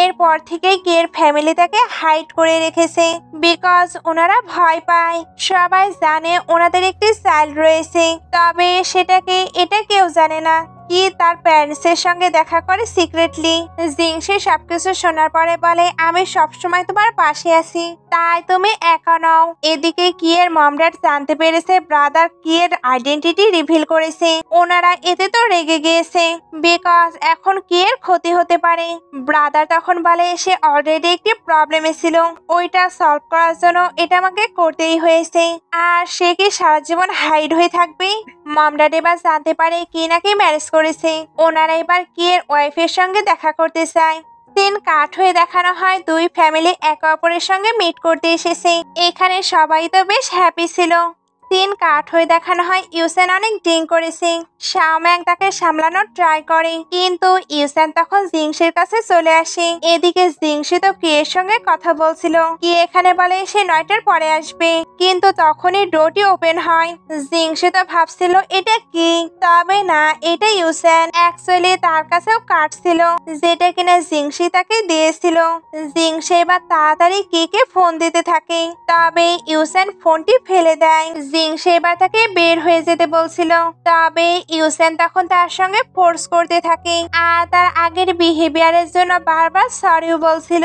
এরপর থেকেই কিয়ের ফ্যামিলি তাকে হাইড করে রেখেছে, বিকজ ওনারা ভয় পায়। সবাই জানে ওনাদের একটি চাইল্ড রয়েছে, তবে সেটাকে এটা কেউ জানে না। কি তার প্যারেন্টসের সঙ্গে দেখা করে সিক্রেটলি। জিংসি সবকিছু শোনার পরে বলে আমি সবসময় তোমার পাশে আছি, তাই তুমি একা নও। এদিকে কিয়ের মম ড্যাড জানতে পেরেছে ব্রাদার কিয়ের আইডেন্টিটি রিভিল করেছে। ওনারা এতে তো রেগে গিয়েছে, বিকজ এখন কিয়ের ক্ষতি হতে পারে। ব্রাদার তখন বলে সে অলরেডি একটি প্রবলেমে ছিল, ওইটা সলভ করার জন্য এটা আমাকে করতেই হয়েছে। আর সে কি সারা জীবন হাইড হয়ে থাকবে? মম ড্যাড এবার জানতে পারে কি নাকি ম্যারেজ করেছে। ওনারা এবার কিয়ের ওয়াইফের সঙ্গে দেখা করতে চায়। সিন কাট হয়ে দেখানো হয় দুই ফ্যামিলি একে অপরের সঙ্গে মিট করতে এসেছে। এখানে সবাই তো বেশ হ্যাপি ছিল। সিন কাট হয়ে দেখানো হয় ইউসেন অনেক ড্রিঙ্ক করেছে। শাওম্যাং তাকে সামলানোর ট্রাই করে, কিন্তু ইউসেন তখন জিংসির কাছে চলে আসে। এদিকে জিংসি তো কিয়ের সঙ্গে কথা বলছিল। কি এখানে বলে সে 9টার পরে আসবে, কিন্তু তখনই ডোরটি ওপেন হয়। জিংসি তো ভাবছিল এটা কি, তবে না এটা ইউসেন। অ্যাকচুয়ালি তার কাছেও কার্ড ছিল, যেটা কিনা জিংসি তাকে দিয়েছিল। জিংসি এবার তাড়াতাড়ি কিকে ফোন দিতে থাকে, তবে ইউসেন ফোনটি ফেলে দেয়। জিংসি এবার তাকে বের হয়ে যেতে বলছিল, তবে ইউসেন তখন তার সঙ্গে ফোর্স করতে থাকে আর তার আগের বিহেভিয়ারের জন্য বারবার সরিও বলছিল।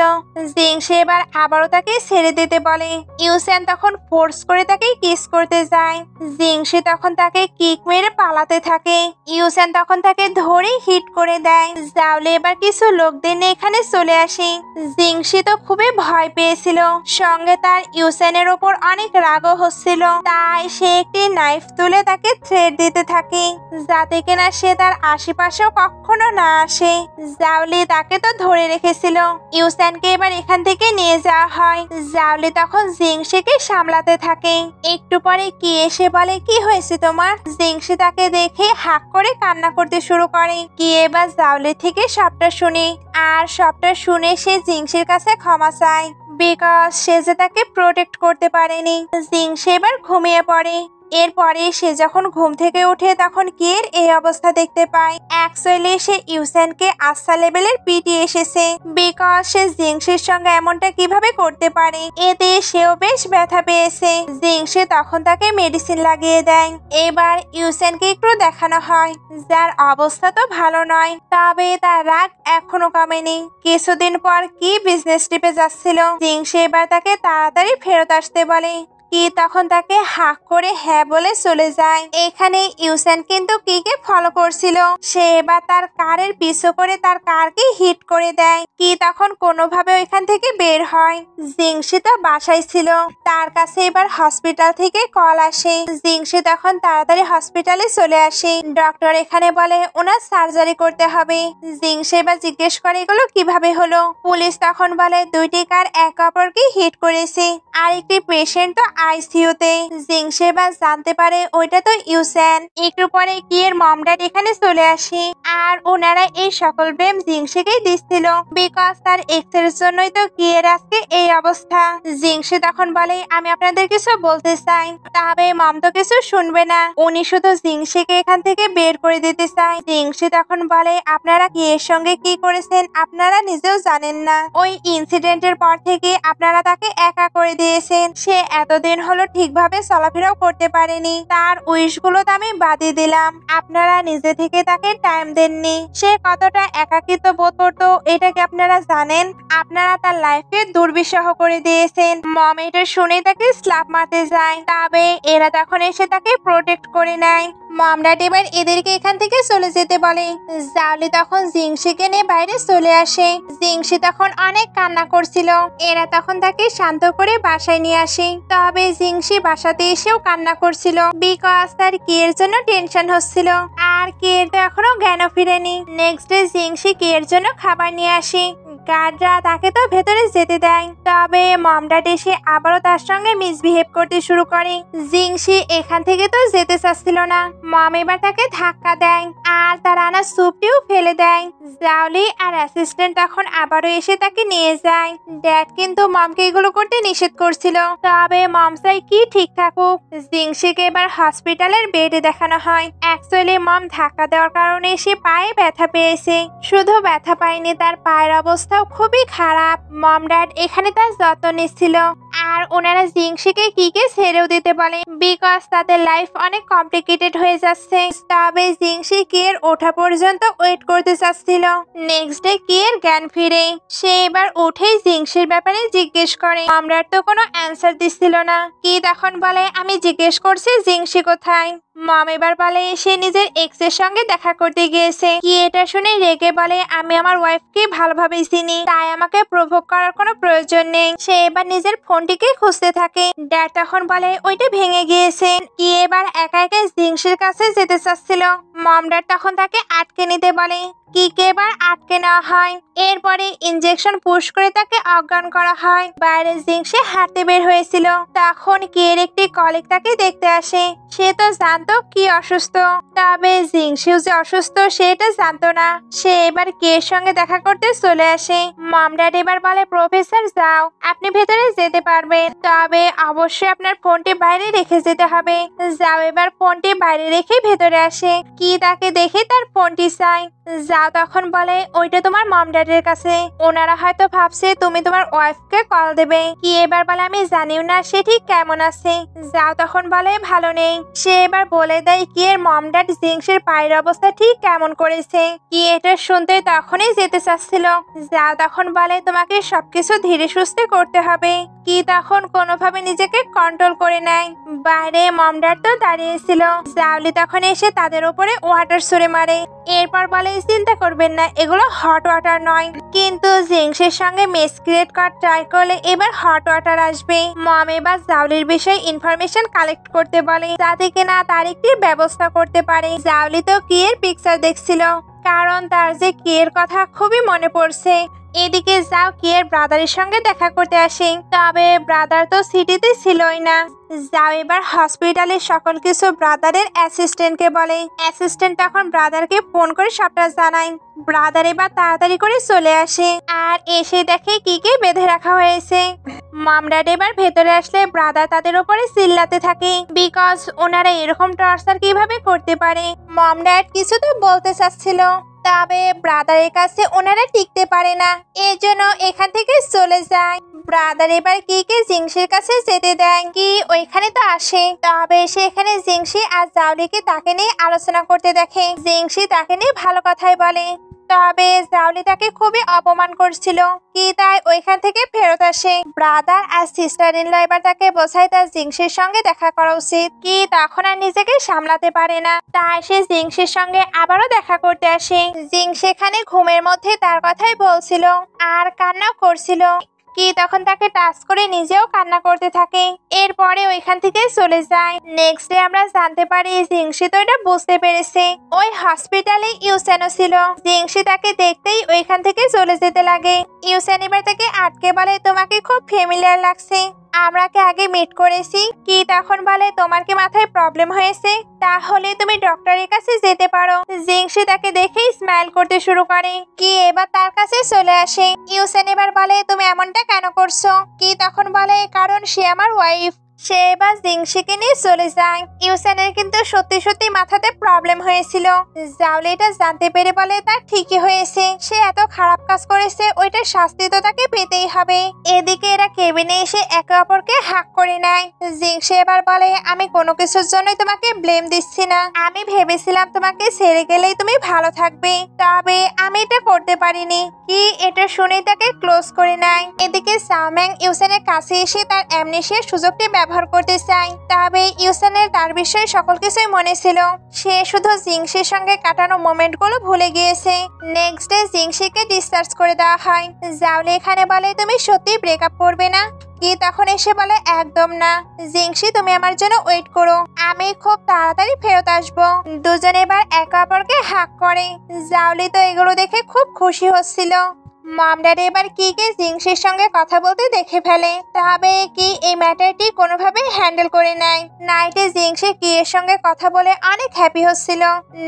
জিংসি এবার আবারও তাকে ছেড়ে দিতে বলে। ইউসেন তখন ফোর্স করে তাকে কিস করতে যায়। জিংসি তখন তাকে কিক মেরে পালাতে থাকে। ইউসেন তখন তাকে ধরে হিট করে দেয়। জাওলি এবার কিছু লোকদের নিয়ে এখানে চলে আসে। জিংসি তো খুবই ভয় পেয়েছিল, সঙ্গে তার ইউসেনের ওপর অনেক রাগও হচ্ছিল। তাই সে একটি নাইফ তুলে তাকে থ্রেট দিতে থাকে, যাতে কিনা সে তার আশেপাশেও কখনো না আসে। জাওলি তাকে তো ধরে রেখেছিল। ইউসেনকে এবার এখান থেকে নিয়ে যাওয়া হয়। জাওলি তখন জিংসিকে সামলাতে থাকে। একটু পরে কি এসে বলে কি হয়েছে তোমার? জিংসি তাকে দেখে হাঁক করে কান্না করতে শুরু করে। কি এবার জাওলি থেকে সবটা শুনে, আর সবটা শুনে সে জিংসির কাছে ক্ষমা চায়, বিকজ সে যে তাকে প্রোটেক্ট করতে পারেনি। জিংসি এবার ঘুমিয়ে পড়ে। এরপরে সে যখন ঘুম থেকে ওঠে তখন কিয়ের এই অবস্থা দেখতে পায়। অ্যাকচুয়ালি সে ইউসেনকে আস্থা লেভেলের পিটি এসেছে, বিকজ সে জিংসির সঙ্গে এমনটা কিভাবে করতে পারে। এতে সেও বেশ ব্যথা পেয়েছে। জিংসি তখন তাকে মেডিসিন লাগিয়ে দেয়। এবার ইউসেনকে একটু দেখানো হয়, যার অবস্থা তো ভালো নয়, তবে তার রাগ এখনো কমেনি। কিছুদিন পর কি বিজনেস ট্রিপে যাচ্ছিল। জিংসি এবার তাকে তাড়াতাড়ি ফেরত আসতে বলে। কি তখন তাকে হাঁক করে হ্যাঁ বলে চলে যায়। এখানে ইউসেন কিন্তু কিকে ফলো করছিল। সে এবার তার কারের পিছু করে তার কারকে হিট করে দেয়। কি তখন কোনোভাবে ওইখান থেকে বের হয়। জিংসি তো বাসায় ছিল, তার কাছে এবার হসপিটাল থেকে কল আসে। জিংসি তখন তাড়াতাড়ি হসপিটালে চলে আসে। ডক্টর এখানে বলে ওনার সার্জারি করতে হবে। জিংসি এবার জিজ্ঞেস করে এগুলো কিভাবে হলো। পুলিশ তখন বলে দুইটি কার একে অপরকে হিট করেছে, আর একটি পেশেন্ট তো আইসিইউতে। জিংসি এবার জানতে পারে ওইটা তো ইউসেন। একটু পরে কিয়ের মম ড্যাড এখানে চলে আসে, আর ওনারা এই সকল ব্লেম জিংসিকেই দিচ্ছিল, বিকজ তার এক্সের জন্যই তো কিয়ের আজকে এই অবস্থা। জিংসি তখন বলে আমি আপনাদের কিছু বলতে চাই, তবে মম তো কিছু শুনবে না, উনি শুধু জিংসিকে এখান থেকে বের করে দিতে চায়। জিংসি তখন বলে আপনারা কিয়ের সঙ্গে কি করেছেন আপনারা নিজেও জানেন না। ওই ইনসিডেন্টের পর থেকে আপনারা তাকে একা করে দিয়েছেন। সে এতদিন এতদিন হলো ঠিকভাবে চলাফেরাও করতে পারেনি। তার উইশগুলো তো আমি বাদই দিলাম, আপনারা নিজে থেকে তাকে টাইম দেননি। সে কতটা একাকিত্ব বোধ করতো এটা কি আপনারা জানেন? আপনারা তার লাইফকে দুর্বিষহ করে দিয়েছেন। মম এটা শুনে তাকে স্ল্যাপ মারতে যায়, তবে এরা তখন এসে তাকে প্রোটেক্ট করে নেয়। মম ড্যাড এবার এদেরকে এখান থেকে চলে যেতে বলে। জাওলি তখন জিংশিকে নিয়ে বাইরে চলে আসে। জিংশি তখন অনেক কান্না করছিল। এরা তখন তাকে শান্ত করে বাসায় নিয়ে আসে। তবে জিংশি বাসাতে এসেও কান্না করছিল, বিকজ তার কিয়ের জন্য টেনশন হচ্ছিল। আর কিয়ের তো এখনো জ্ঞানও ফিরেনি। নেক্সট ডে জিংশি কিয়ের জন্য খাবার নিয়ে আসে। গার্ডরা তাকে তো ভেতরে যেতে দেয়, তবে মম ড্যাড এসে আবারও তার সঙ্গে মিসবিহেভ করতে শুরু করে। জিংশি এখান থেকে তো যেতে চাচ্ছিল না। মম এবার তাকে ধাক্কা দেয় আর তার আনা স্যুপটিও ফেলে দেয়। জাওলি আর অ্যাসিস্ট্যান্ট তখন আবারও এসে তাকে নিয়ে যায়। ড্যাড কিন্তু মমকে এগুলো করতে নিষেধ করছিল, তবে মম চাই কি ঠিক থাকুক। জিংশিকে এবার হসপিটালের বেডে দেখানো হয়। অ্যাকচুয়ালি মম ধাক্কা দেওয়ার কারণে সে পায়ে ব্যথা পেয়েছে। শুধু ব্যথা পায়নি, তার পায়ের অবস্থাও খুবই খারাপ। মম ড্যাড এখানে তার যত্ন নিচ্ছিল। আর ওনারা জিংশিকে কিকে ছেড়েও দিতে বলে, বিকজ তাদের লাইফ অনেক কমপ্লিকেটেড হয়ে যাচ্ছে। তবে জিংশি কিয়ের ওঠা পর্যন্ত ওয়েট করতে চাচ্ছিল। নেক্সট ডে কিয়ের জ্ঞান ফিরে। সে এবার উঠেই জিংশির ব্যাপারে জিজ্ঞেস করে। সম্রাট তো কোনো অ্যান্সার দিচ্ছিল না। কি তখন বলে, আমি জিজ্ঞেস করছি জিংশি কোথায়। মম এবার বলে সে নিজের এক্সের সঙ্গে দেখা করতে গিয়েছে। কি এটা শুনে রেগে বলে, আমি আমার ওয়াইফকে ভালোভাবে চিনি, তাই আমাকে প্রভোগ করার কোনো প্রয়োজন নেই। সে এবার নিজের ফোনটিকে খুঁজতে থাকে। ড্যাড তখন বলে ওইটা ভেঙে গিয়েছে। কি এবার একা একা জিংশির কাছে যেতে চাচ্ছিল। মম ড্যাড তখন তাকে আটকে নিতে বলে। কিকে এবার আটকে নেওয়া হয়। এরপরে ইনজেকশন পুশ করে তাকে অজ্ঞান করা হয়। বাইরে জিংশি হাঁটতে বের হয়েছিল, তখন কিয়ের একটি কলিগ তাকে দেখতে আসে। সে তো জানতো কি অসুস্থ, তবে জিংশিও যে অসুস্থ সেটা জানতো না। সে এবার কিয়ের সঙ্গে দেখা করতে চলে আসে। মম ড্যাড এবার বলে, প্রফেসর যাও, আপনি ভেতরে যেতে পারবেন, তবে অবশ্যই আপনার ফোনটি বাইরে রেখে যেতে হবে। যাও এবার ফোনটি বাইরে রেখে ভেতরে আসে। কি তাকে দেখে তার ফোনটি চাই। যাও তখন বলে ওইটা তোমার মম ড্যাডের কাছে, ওনারা হয়তো ভাবছে তুমি তোমার ওয়াইফকে কল দেবে। কি এবার বলে আমি জানিও না সে ঠিক কেমন আছে। যাও তখন বলে ভালো নেই। সে এবার বলে দেয় কি এর মম ড্যাড জিংশির পায়ের অবস্থা ঠিক কেমন করেছে। কি এটা শুনতে তখনই যেতে চাচ্ছিল। যাও তখন বলে তোমাকে সবকিছু ধীরে সুস্থে করতে হবে। কি তখন কোনোভাবে নিজেকে কন্ট্রোল করে নেয়। বাইরে মম ড্যাড তো দাঁড়িয়েছিল। জাওলি তখন এসে তাদের উপরে ওয়াটার ছুঁড়ে মারে। এরপর বলে চিন্তা করবেন না, এগুলো হট ওয়াটার নয়, কিন্তু জিংশির সঙ্গে মিস ক্রিয়েট করার ট্রাই করলে এবার হট ওয়াটার আসবে। মম এবার জাওলির বিষয়ে ইনফরমেশন কালেক্ট করতে বলে, যাতে কিনা তার একটি ব্যবস্থা করতে পারে। জাওলি তো কিয়ের পিকচার দেখছিল, কারণ তার যে কিয়ের কথা খুবই মনে পড়ছে। এদিকে যাও কিয়ের ব্রাদারের সঙ্গে দেখা করতে আসে, তবে ব্রাদার তো সিটিতে ছিলই না। যাও এবার হসপিটালে সকল কিছু ব্রাদারের অ্যাসিস্ট্যান্টকে বলে। অ্যাসিস্ট্যান্ট তখন ব্রাদারকে ফোন করে সবটা জানায়। ব্রাদার এবার তাড়াতাড়ি করে চলে আসে আর এসে দেখে কিকে বেঁধে রাখা হয়েছে। মম ড্যাড এবার ভেতরে আসলে ব্রাদার তাদের উপরে চিল্লাতে থাকে, বিকজ ওনারা এরকম টর্চার কিভাবে করতে পারে। মম ড্যাড কিছু তো বলতে চাচ্ছিল, তবে ব্রাদারের কাছে ওনারা টিকতে পারে না, এর জন্য এখান থেকে চলে যায়। ব্রাদার এবার কিকে জিংশির কাছে যেতে দেয়। কি ওইখানে তো আসে, তবে সেখানে জিংশি আর জাওলিকে তাকে নিয়ে আলোচনা করতে দেখে। জিংশি তাকে নিয়ে ভালো কথাই বলে, তবে জাওলি তাকে খুবই অপমান করছিল। কি তাই ওইখান থেকে ফেরত আসে। ব্রাদার আর সিস্টার ইন ল এবার তাকে বোঝায় তার জিংশির সঙ্গে দেখা করা উচিত। কি তখন আর নিজেকে সামলাতে পারে না, তাই সে জিংশির সঙ্গে আবারও দেখা করতে আসে। জিং সেখানে ঘুমের মধ্যে তার কথাই বলছিল আর কান্নাও করছিল। কি তখন তাকে টাচ করে নিজেও কান্না করতে থাকে। এরপরে ওইখান থেকে চলে যায়। নেক্সট ডে আমরা জানতে পারি জিংশি তো এটা বুঝতে পেরেছে। ওই হসপিটালে ইউসেনও ছিল। জিংশি তাকে দেখতেই ওইখান থেকে চলে যেতে লাগে। ইউসেন এবার তাকে আটকে বলে, তোমাকে খুব ফ্যামিলিয়ার লাগছে, আমরা কি আগে মিট করেছি। কি তখন বলে, তোমার কি মাথায় প্রবলেম হয়েছে, তাহলে তুমি ডক্টরের কাছে যেতে পারো। জিংশি তাকে দেখেই স্মাইল করতে শুরু করে। কি এবার তার কাছে চলে আসে। ইউসেন এবার বলে, তুমি এমনটা কেন করছো। কি তখন বলে, কারণ সে আমার ওয়াইফ। সে এবার জিংশিকে নিয়ে চলে যায়। ইউসানের কিন্তু সত্যি সত্যি মাথাতে প্রবলেম হয়েছিল। জাউলি এটা জানতে পেরে বলে তার ঠিকই হয়েছে, সে এত খারাপ কাজ করেছে, ওইটার শাস্তি তো তাকে পেতেই হবে। এদিকে এরা কেবিনে এসে একে অপরকে হাক করে নেয়। জিংশি এবার বলে, আমি কোনো কিছুর জন্যই তোমাকে ব্লেম দিচ্ছি না, আমি ভেবেছিলাম তোমাকে ছেড়ে গেলেই তুমি ভালো থাকবে, তবে আমি এটা করতে পারিনি। কি এটা শুনে তাকে ক্লোজ করে নেয়। এদিকে সাওম্যাং ইউসানের কাছে এসে তার অ্যামনেশিয়ার সুযোগটি ব্যবহার করতে চায়, তবে ইউসানের তার বিষয়ে সকল কিছুই মনে ছিল, সে শুধু জিংশির সঙ্গে কাটানো মোমেন্টগুলো ভুলে গিয়েছে। নেক্সট ডে জিংশিকে ডিসচার্জ করে দেওয়া হয়। জাউলি এখানে বলে, তুমি সত্যি ব্রেকআপ করবে না? কি তখন এসে বলে, একদম না জিংশি, তুমি আমার জন্য ওয়েট করো, আমি খুব তাড়াতাড়ি ফেরত আসবো। দুজনে এবার একে অপরকে হাক করে। জাউলি তো এগুলো দেখে খুব খুশি হচ্ছিল। মম ড্যাডি এবার কিকে জিংশির সঙ্গে কথা বলতে দেখে ফেলে, তবে কি এই ম্যাটারটি কোনোভাবে হ্যান্ডেল করে নেয়। নাইটে জিংশি কি এর সঙ্গে কথা বলে অনেক হ্যাপি হচ্ছিল।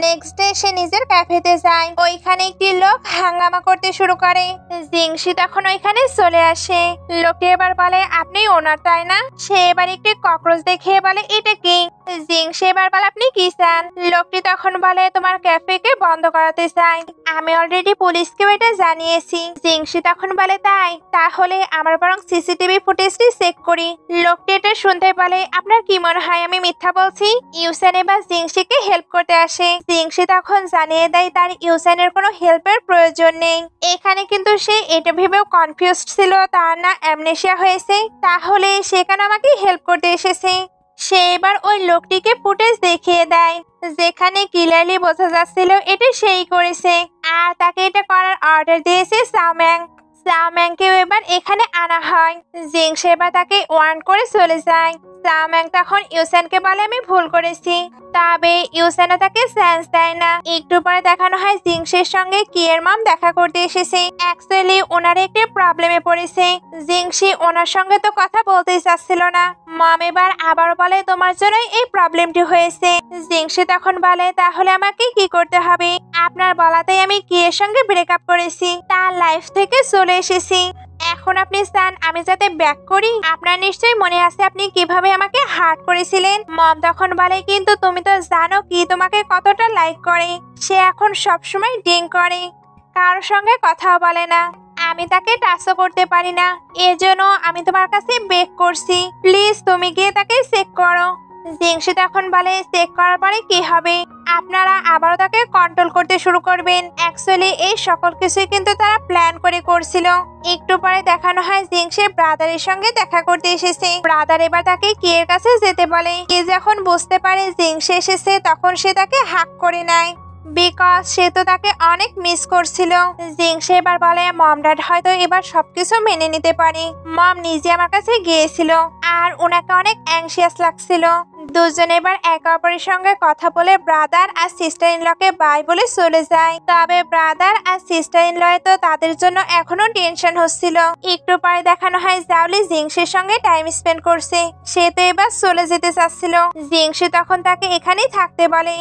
নেক্সট ডে সে নিজের ক্যাফেতে যায়, ওইখানে একটি লোক হাঙ্গামা করতে শুরু করে। জিংশি তখন ওইখানে চলে আসে। লোকটি এবার বলে, আপনি ওনার তাই না? সে এবার একটি ককরোচ দেখিয়ে বলে, এটা কি? জিংশি এবার বলে, আপনি কি চান? লোকটি তখন বলে, তোমার ক্যাফেকে বন্ধ করাতে চাই, আমি অলরেডি পুলিশকেও এটা জানিয়েছি। জিংশি তখন বলে, তাই তাহলে আমার বরং সিসিটিভি ফুটেজটি চেক করি। লোকটি এটা শুনতে বলে, আপনার কি মনে হয় আমি মিথ্যা বলছি? ইউসান এবার জিংশিকে হেল্প করতে আসে। জিংশি তখন জানিয়ে দেয় তার ইউসানের কোনো হেল্পের প্রয়োজন নেই। এখানে কিন্তু সে এটা ভেবেও কনফিউজড ছিল তার না অ্যামনেশিয়া হয়েছে, তাহলে সে কেন আমাকে হেল্প করতে এসেছে। সে এবার ওই লোকটিকে ফুটেজ দেখিয়ে দেয়, যেখানে ক্লিয়ারলি বোঝা যাচ্ছিল এটা সেই করেছে, আর তাকে এটা করার অর্ডার দিয়েছে সাওম্যাং। সাওম্যাংকেও এবার এখানে আনা হয়। জিংশি এবার তাকে ওয়ার্ন করে চলে যায়। সাওম্যাং তখন ইউসানকে বলে, আমি ভুল করেছি, তবে ইউসানও তাকে চান্স দেয় না। একটু পরে দেখানো হয় জিংশির সঙ্গে কিয়ের মম দেখা করতে এসেছে। অ্যাকচুয়ালি ওনার একটি প্রবলেমে পড়েছে। জিংশি ওনার সঙ্গে তো কথা বলতেই চাচ্ছিল না। মম এবার আবার বলে, তোমার জন্যই এই প্রবলেমটি হয়েছে। জিংশি তখন বলে, তাহলে আমাকে কি করতে হবে? আপনার বলাতেই আমি কিয়ের সঙ্গে ব্রেকআপ করেছি, তার লাইফ থেকে চলে এসেছি। এখন আপনি চান আমি যাতে ব্যাক করি? আপনার নিশ্চয়ই মনে আছে আপনি কিভাবে আমাকে হার্ট করেছিলেন। মম তখন বলে, কিন্তু তুমি তো জানো কি তোমাকে কতটা লাইক করে। সে এখন সবসময় ড্রিঙ্ক করে, কারোর সঙ্গে কথাও বলে না, আমি তাকে টাচও করতে পারি না, এজন্য আমি তোমার কাছে বেগ করছি, প্লিজ তুমি গিয়ে তাকে চেক করো। জিংশি তখন বলে, চেক করার পরে কি হবে? আপনারা আবারও তাকে কন্ট্রোল করতে শুরু করবেন। অ্যাকচুয়ালি এই সকল কিছুই কিন্তু তারা প্ল্যান করে করছিল। একটু পরে দেখানো হয় জিংশির ব্রাদারের সঙ্গে দেখা করতে এসেছে। ব্রাদার এবার তাকে কিয়ের কাছে যেতে বলে। কি যখন বুঝতে পারে জিংশি এসেছে, তখন সে তাকে হাক করে নেয়, বিকজ সে তো তাকে অনেক মিস করছিল। জিংশি এবার বলে, মম ড্যাড হয়তো এবার সবকিছু মেনে নিতে পারে। মম নিজে আমার কাছে গিয়েছিল, আর ওনাকে অনেক অ্যাংশিয়াস লাগছিল। দুজনে এবার একে অপরের সঙ্গে কথা বলে ব্রাদার আর সিস্টার ইন লকে বাই বলে চলে যায়। তবে ব্রাদার আর সিস্টার ইন লয়ে তো তাদের জন্য এখনো টেনশন হচ্ছিল। একটু পরে দেখানো হয় জাউলি জিংশির সঙ্গে টাইম স্পেন্ড করছে। সে তো এবার চলে যেতে চাচ্ছিল। জিংশি তখন তাকে এখানেই থাকতে বলে।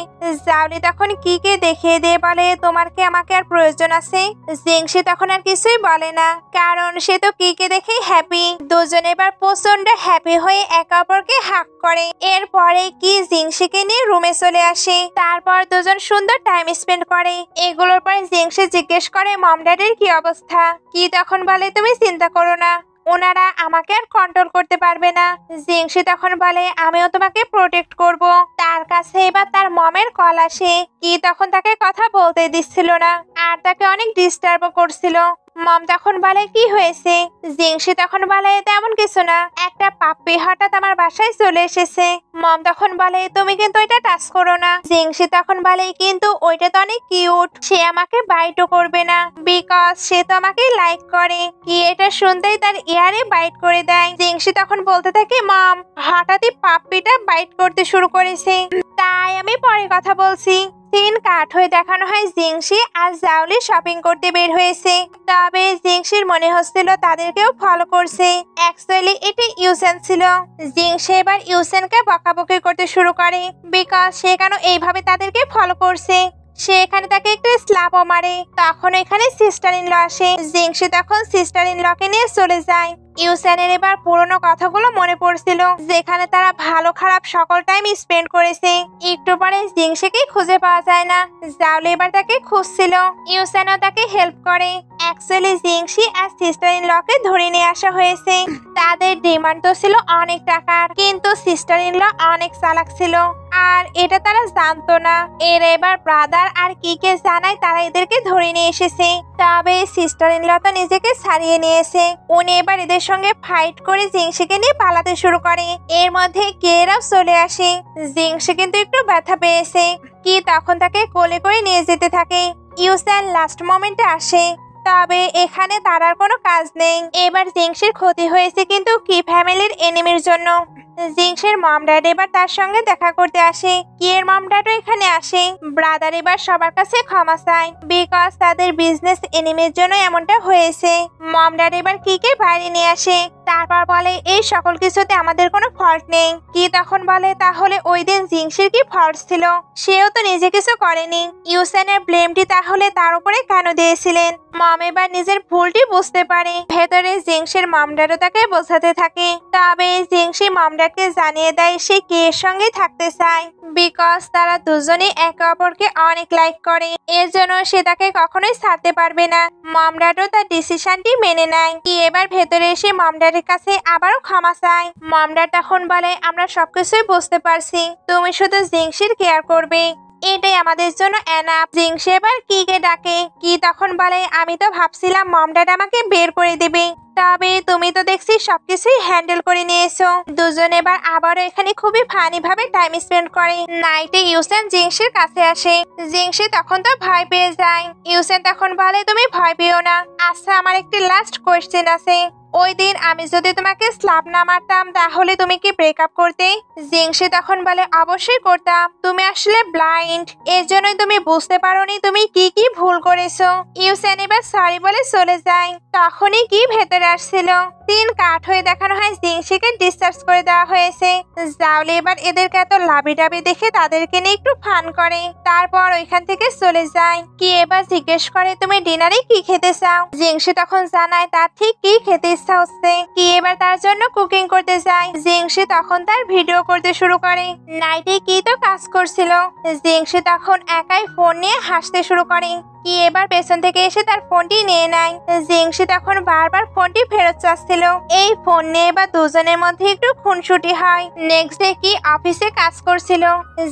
জাউলি তখন কিকে দেখিয়ে দিয়ে বলে, তোমার কি আমাকে আর প্রয়োজন আছে? জিংশি তখন আর কিছুই বলে না, কারণ সে তো কিকে দেখেই হ্যাপি। দুজনে এবার প্রচন্ড হ্যাপি হয়ে একে অপরকে হাক করে। এরপরে কি জিংশিকে নিয়ে রুমে চলে আসে। তারপর দুজন সুন্দর টাইম স্পেন্ড করে। এগুলোর পরে জিংশি জিজ্ঞেস করে, মম ড্যাডির কি অবস্থা? কি তখন বলে, তুমি চিন্তা করো না, ওনারা আমাকে আর কন্ট্রোল করতে পারবে না। জিংশি তখন বলে, আমিও তোমাকে প্রোটেক্ট করব। তার কাছে এবার তার মমের কল আসে। কি তখন তাকে কথা বলতে দিচ্ছিল না, আর তাকে অনেক ডিস্টার্বও করছিল। মম তখন বলে, কি হয়েছে? জিংশি তখন বলে, তেমন কিছু না, একটা পাপ্পি হঠাৎ আমার বাসায় চলে এসেছে। মম তখন বলে, তুমি কিন্তু এটা টাচ করো না। জিংশি তখন বলে, কিন্তু ওইটা তো অনেক কিউট, সে আমাকে বাইটও করবে না, বিকজ সে তো আমাকে লাইক করে। কি এটা শুনতেই তার ইয়ারে বাইট করে দেয়। জিংশি তখন বলতে থাকে, মম হঠাৎই পাপ্পিটা বাইট করতে শুরু করেছে, তাই আমি পরে কথা বলছি। সিন কাট হয়ে দেখানো হয় জিংশি আর জাউলি শপিং করতে বের হয়েছে। তবে জিংশির মনে হচ্ছিল তাদেরকেও ফলো করছে। অ্যাকচুয়ালি এটা ইউসেন ছিল। জিংশি এবার ইউসেনকে বকাবকি করতে শুরু করে, বিকজ সে কেন এইভাবে তাদেরকে ফলো করছে। সে এখানে তাকে একটু স্ল্যাপও মারে। তখন এখানে সিস্টার ইন ল আসে। জিংশি তখন সিস্টার ইন লকে নিয়ে চলে যায়। ইউসেনের এবার পুরনো কথাগুলো মনে পড়ছিল, যেখানে তারা ভালো খারাপ সকল টাইম স্পেন্ড করেছে। একটু পরে জিংসিকে খুঁজে পাওয়া যায় না। জাউলি এবার তাকে খুঁজছিল, ইউসেনও তাকে হেল্প করে। অ্যাকচুয়ালি জিংসি আর সিস্টার ইন লকে ধরে নিয়ে আসা হয়েছে। তাদের ডিমান্ড তো ছিল অনেক টাকার, কিন্তু সিস্টার ইন ল অনেক চালাক ছিল, আর এটা তারা জানতো না। এরা এবার ব্রাদার আর কিকে জানায় তারা এদেরকে ধরে নিয়ে এসেছে। তবে সিস্টার ইন ল তো নিজেকে ছাড়িয়ে নিয়েছে। উনি এবার এদের সঙ্গে ফাইট করে জিংসিকে নিয়ে পালাতে শুরু করে। এর মধ্যে কেরাও চলে আসে। জিংসি কিন্তু একটু ব্যথা পেয়েছে। কি তখন তাকে কোলে করে নিয়ে যেতে থাকে। ইউসেন লাস্ট মোমেন্টে আসে, তবে এখানে তার আর কোনো কাজ নেই। এবার জিংসির ক্ষতি হয়েছে কিন্তু কি ফ্যামিলির এনিমির জন্য। জিংসের মম ড্যাড এবার তার সঙ্গে দেখা করতে আসে। কি এর মম ড্যাডও এখানে আসে। ব্রাদার এবার সবার কাছে ক্ষমা চায়, বিকজ তাদের বিজনেস এনিমির জন্য এমনটা হয়েছে। মম ড্যাড এবার কিকে বাইরে নিয়ে আসে। তারপর বলে এই সকল কিছুতে আমাদের কোনো ফল্ট নেই। কি তখন বলে তাহলে ওই দিন জিংসির কি ফল্ট ছিল? সেও তো নিজে কিছু করেনি। ইউসেনের ব্লেমটি তাহলে তার উপরে কেন দিয়েছিলেন? মম এবার নিজের ভুলটি বুঝতে পারে। ভেতরে জিংসির মম ড্যাডও তাকে বোঝাতে থাকে। তবে জিংসি মম ড্যাডকে জানিয়ে দেয় সে কে এর সঙ্গে থাকতে চায়, বিকজ তারা দুজনেই একে অপরকে অনেক লাইক করে। এর জন্য সে তাকে কখনোই ছাড়তে পারবে না। মম ড্যাডও তার ডিসিশনটি মেনে নেয়। কি এবার ভেতরে এসে মম ড্যাডের কাছে আবারও ক্ষমা চায়। মম ড্যাড তখন বলে আমরা সবকিছুই বুঝতে পারছি, তুমি শুধু জিংসির কেয়ার করবে, এটাই আমাদের জন্য এনাফ। জিংসি এবার কিকে ডাকে। কি তখন বলে আমি তো ভাবছিলাম মম ড্যাড আমাকে বের করে দেবে, তবে তুমি তো দেখছি সবকিছুই হ্যান্ডেল করে নিয়েছো। দুজন এবার আবারও এখানে খুবই ফানি ভাবে টাইম স্পেন্ড করে। নাইটে ইউসেন জিংসির কাছে আসে। জিংসি তখন তো ভয় পেয়ে যায়। ইউসেন তখন বলে তুমি ভয় পেও না। আচ্ছা আমার একটি লাস্ট কোয়েশ্চেন আছে, ওই দিন আমি যদি তোমাকে স্ল্যাপ না মারতাম তাহলে তুমি কি ব্রেকআপ করতে? জিংসি তখন বলে অবশ্যই করতাম, তুমি আসলে ব্লাইন্ড, এর জন্যই তুমি বুঝতে পারোনি তুমি কি কি ভুল করেছো। ইউসেন এবার সরি বলে চলে যায়। তখনই কি ভেতরে আসছিল। তিন কাঠ হয়ে দেখানো হয় জিংসিকে ডিসচার্জ করে দেওয়া হয়েছে। জাউলি এবার এদেরকে এত লাভি ডাবি দেখে তাদেরকে নিয়ে একটু ফান করে, তারপর ওইখান থেকে চলে যায়। কি এবার জিজ্ঞেস করে তুমি ডিনারে কি খেতে চাও? জিংসি তখন জানায় তার ঠিক কি খেতে ইচ্ছা হচ্ছে। কি এবার তার জন্য কুকিং করতে যায়। জিংসি তখন তার ভিডিও করতে শুরু করে। নাইটে কি তো কাজ করছিল। জিংসি তখন একাই ফোন নিয়ে হাসতে শুরু করে। কি এবার পেছন থেকে এসে তার ফোনটি নিয়ে নেয়। জিংসি তখন বারবার ফোনটি ফেরত চাচ্ছিল। এই ফোন নিয়ে এবার দুজনের মধ্যে একটু খুনসুটি হয়। নেক্সট ডে কি অফিসে কাজ করছিল।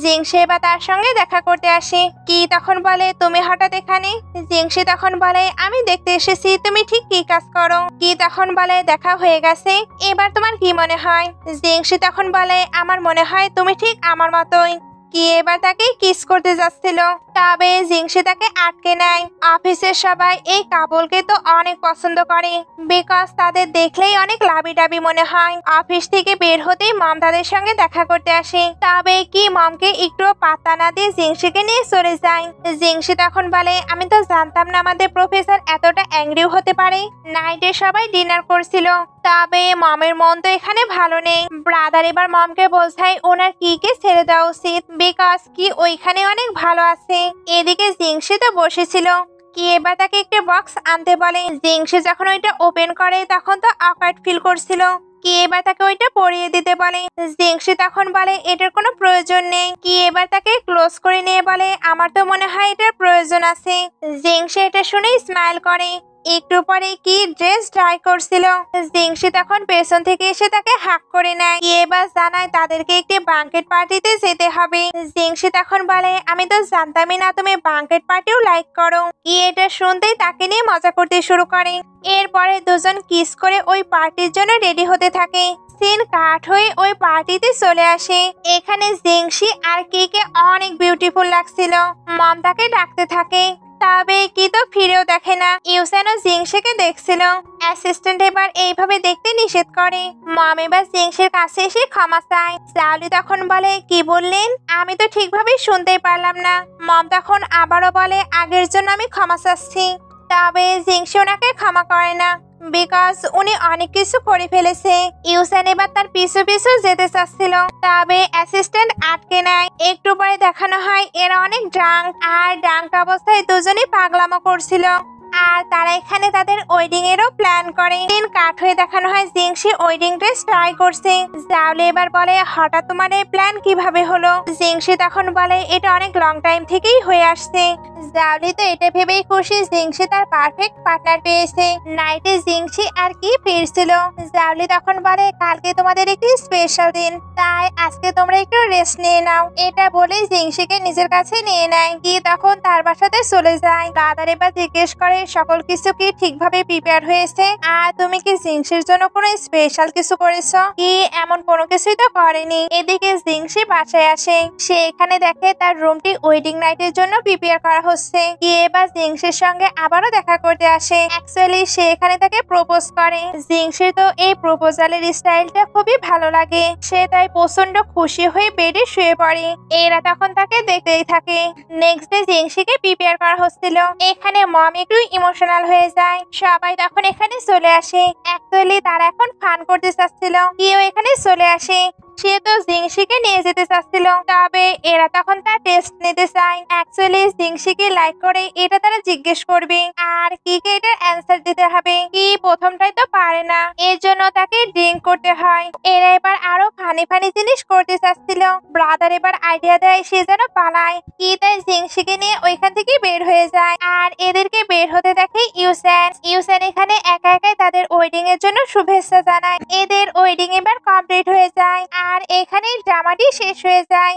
জিংসি এবার তার সঙ্গে দেখা করতে আসে। কি তখন বলে তুমি হঠাৎ এখানে? জিংসি তখন বলে আমি দেখতে এসেছি তুমি ঠিক কি কাজ করো। কি তখন বলে দেখা হয়ে গেছে, এবার তোমার কি মনে হয়? জিংসি তখন বলে আমার মনে হয় তুমি ঠিক আমার মতোই। কি এবার তাকে কিস করতে যাচ্ছিল, তবে জিংসি তাকে আটকে নেয়। অফিসের সবাই এই কাপলকে তো অনেক পছন্দ করে, বিকজ তাদের দেখলেই অনেক লাভি ডাবি মনে হয়। অফিস থেকে বের হতেই মম তাদের সঙ্গে দেখা করতে আসে, তবে কি মমকে একটু পাত্তা না দিয়ে জিংসিকে নিয়ে চলে যায়। জিংসি তখন বলে আমি তো জানতাম না আমাদের প্রফেসর এতটা অ্যাংরিও হতে পারে। নাইটে সবাই ডিনার করছিল, তবে মমের মন তো এখানে ভালো নেই। ব্রাদার এবার মমকে বোঝায় ওনার কিকে ছেড়ে দেওয়া উচিত, বিকজ কি ওইখানে অনেক ভালো আছে। এদিকে জিংসি তো বসেছিল। কি এবার তাকে একটা বক্স আনতে বলে। জিংসি যখন ওইটা ওপেন করে তখন তো অকওয়ার্ড ফিল করছিল। কি এবার তাকে ওইটা পরিয়ে দিতে বলে। জিংসি তখন বলে এটার কোনো প্রয়োজন নেই। কি এবার তাকে ক্লোজ করে নিয়ে বলে আমার তো মনে হয় এটার প্রয়োজন আছে। জিংসি এটা শুনে স্মাইল করে। একটু পরে কি ড্রেস ট্রাই করছিল। জিংসি তখন পেছন থেকে এসে তাকে হাক করে নেয়। কি এবার জানায় তাদেরকে একটি বাঙ্কেট পার্টিতে যেতে হবে। জিংসি তখন বলে আমি তো জানতামই না তুমি বাঙ্কেট পার্টিও লাইক করো। কি এটা শুনতেই তাকে নিয়ে মজা করতে শুরু করে। এরপরে দুজন কিস করে ওই পার্টির জন্য রেডি হতে থাকে। সিন কাট হয়ে ওই পার্টিতে চলে আসে। এখানে জিংসি আর কিকে অনেক বিউটিফুল লাগছিল। মম তাকে ডাকতে থাকে, তবে কি তো ফিরেও দেখে না। ইউসেনও জিংসিকে দেখছিল। অ্যাসিস্ট্যান্ট এবার এইভাবে দেখতে নিষেধ করে। মম এবার জিংসির কাছে এসে ক্ষমা চায়। জাউলি তখন বলে কি বললেন, আমি তো ঠিকভাবে শুনতেই পারলাম না। মম তখন আবারও বলে আগের জন্য আমি ক্ষমা চাচ্ছি। তবে জিংসি ওনাকে ক্ষমা করে না, বিকজ উনি অনেক কিছু করে ফেলেছে। ইউসেন এবার তার পিছু পিছু যেতে চাচ্ছিল, তবে অ্যাসিস্ট্যান্ট আটকে নেয়। একটু পরে দেখানো হয় এরা অনেক ড্রাঙ্ক, আর ড্রাঙ্ক অবস্থায় দুজনেই পাগলামো করছিল। আর তারা এখানে তাদের ওয়েডিং এরও প্ল্যান করে। দিন কাট হয়ে দেখানো হয় জিংশি ওয়েডিং ড্রেস ট্রাই করছে। জাউলি এবার বলে, হঠাৎ তোমার এই প্ল্যান কিভাবে হলো? জিংশি তখন বলে, এটা অনেক লং টাইম থেকেই হয়ে আসছে। জাউলি তো এটা ভেবেই খুশি জিংশি তার পারফেক্ট পার্টনার পেয়েছে। নাইটে জিংশি আর কি ফিরছিল। জাউলি তখন বলে, কালকে তোমাদের একটি স্পেশাল দিন, তাই আজকে তোমরা একটু রেস্ট নিয়ে নাও। এটা বলে জিংশিকে নিজের কাছে নিয়ে নেয়, কি তখন তার বাসাতে চলে যায়। দাদার এবার জিজ্ঞেস করে, সকল কিছু কি ঠিকভাবে প্রিপেয়ার হয়েছে? আর তুমি কি জিংশির জন্য কোনো স্পেশাল কিছু করেছো? কি এমন কোনো কিছুই তো করেনি। এদিকে জিংশি বাসায় আসে। সে এখানে দেখে তার রুমটি ওয়েডিং নাইটের জন্য প্রিপেয়ার করা হচ্ছে। গিয়ে এবার জিংশির সঙ্গে আবারও দেখা করতে আসে। অ্যাকচুয়ালি সে এখানে তাকে প্রপোজ করে। জিংশির তো এই প্রপোজালের স্টাইলটা খুবই ভালো লাগে। সে তাই প্রচন্ড খুশি হয়ে বেডে শুয়ে পড়ে। এরা তখন তাকে দেখতেই থাকে। নেক্সট ডে জিংশিকে প্রিপেয়ার করা হচ্ছিল। এখানে মম একটু ইমোশনাল হয়ে যায়। সবাই তখন এখানে চলে আসে। অ্যাকচুয়ালি তারা এখন ফান করতে চাচ্ছিল। কেউ এখানে চলে আসে। সে তো জিংশিকে নিয়ে যেতে চাচ্ছিল, তবে এরা তখন তার টেস্ট নিতে চায়। অ্যাকচুয়ালি জিংশিকে লাইক করে এটা তারা জিজ্ঞেস করবে, আর কিকে এটার অ্যান্সার দিতে হবে। কি প্রথমটাই তো পারে না, এর জন্য তাকে ড্রিঙ্ক করতে হয়। এরা এবার আরো ফানি ফানি জিনিস করতে চাচ্ছিল। ব্রাদার এবার আইডিয়া দেয় সে যেন পালায়। কি তাই জিংশিকে নিয়ে ওইখান থেকে বের হয়ে যায়। আর এদেরকে বের হতে দেখে ইউসেন। ইউসেন এখানে একা একাই তাদের ওয়েডিং এর জন্য শুভেচ্ছা জানায়। এদের ওয়েডিং এবার কমপ্লিট হয়ে যায়। আর এখানেই ড্রামাটি শেষ হয়ে যায়।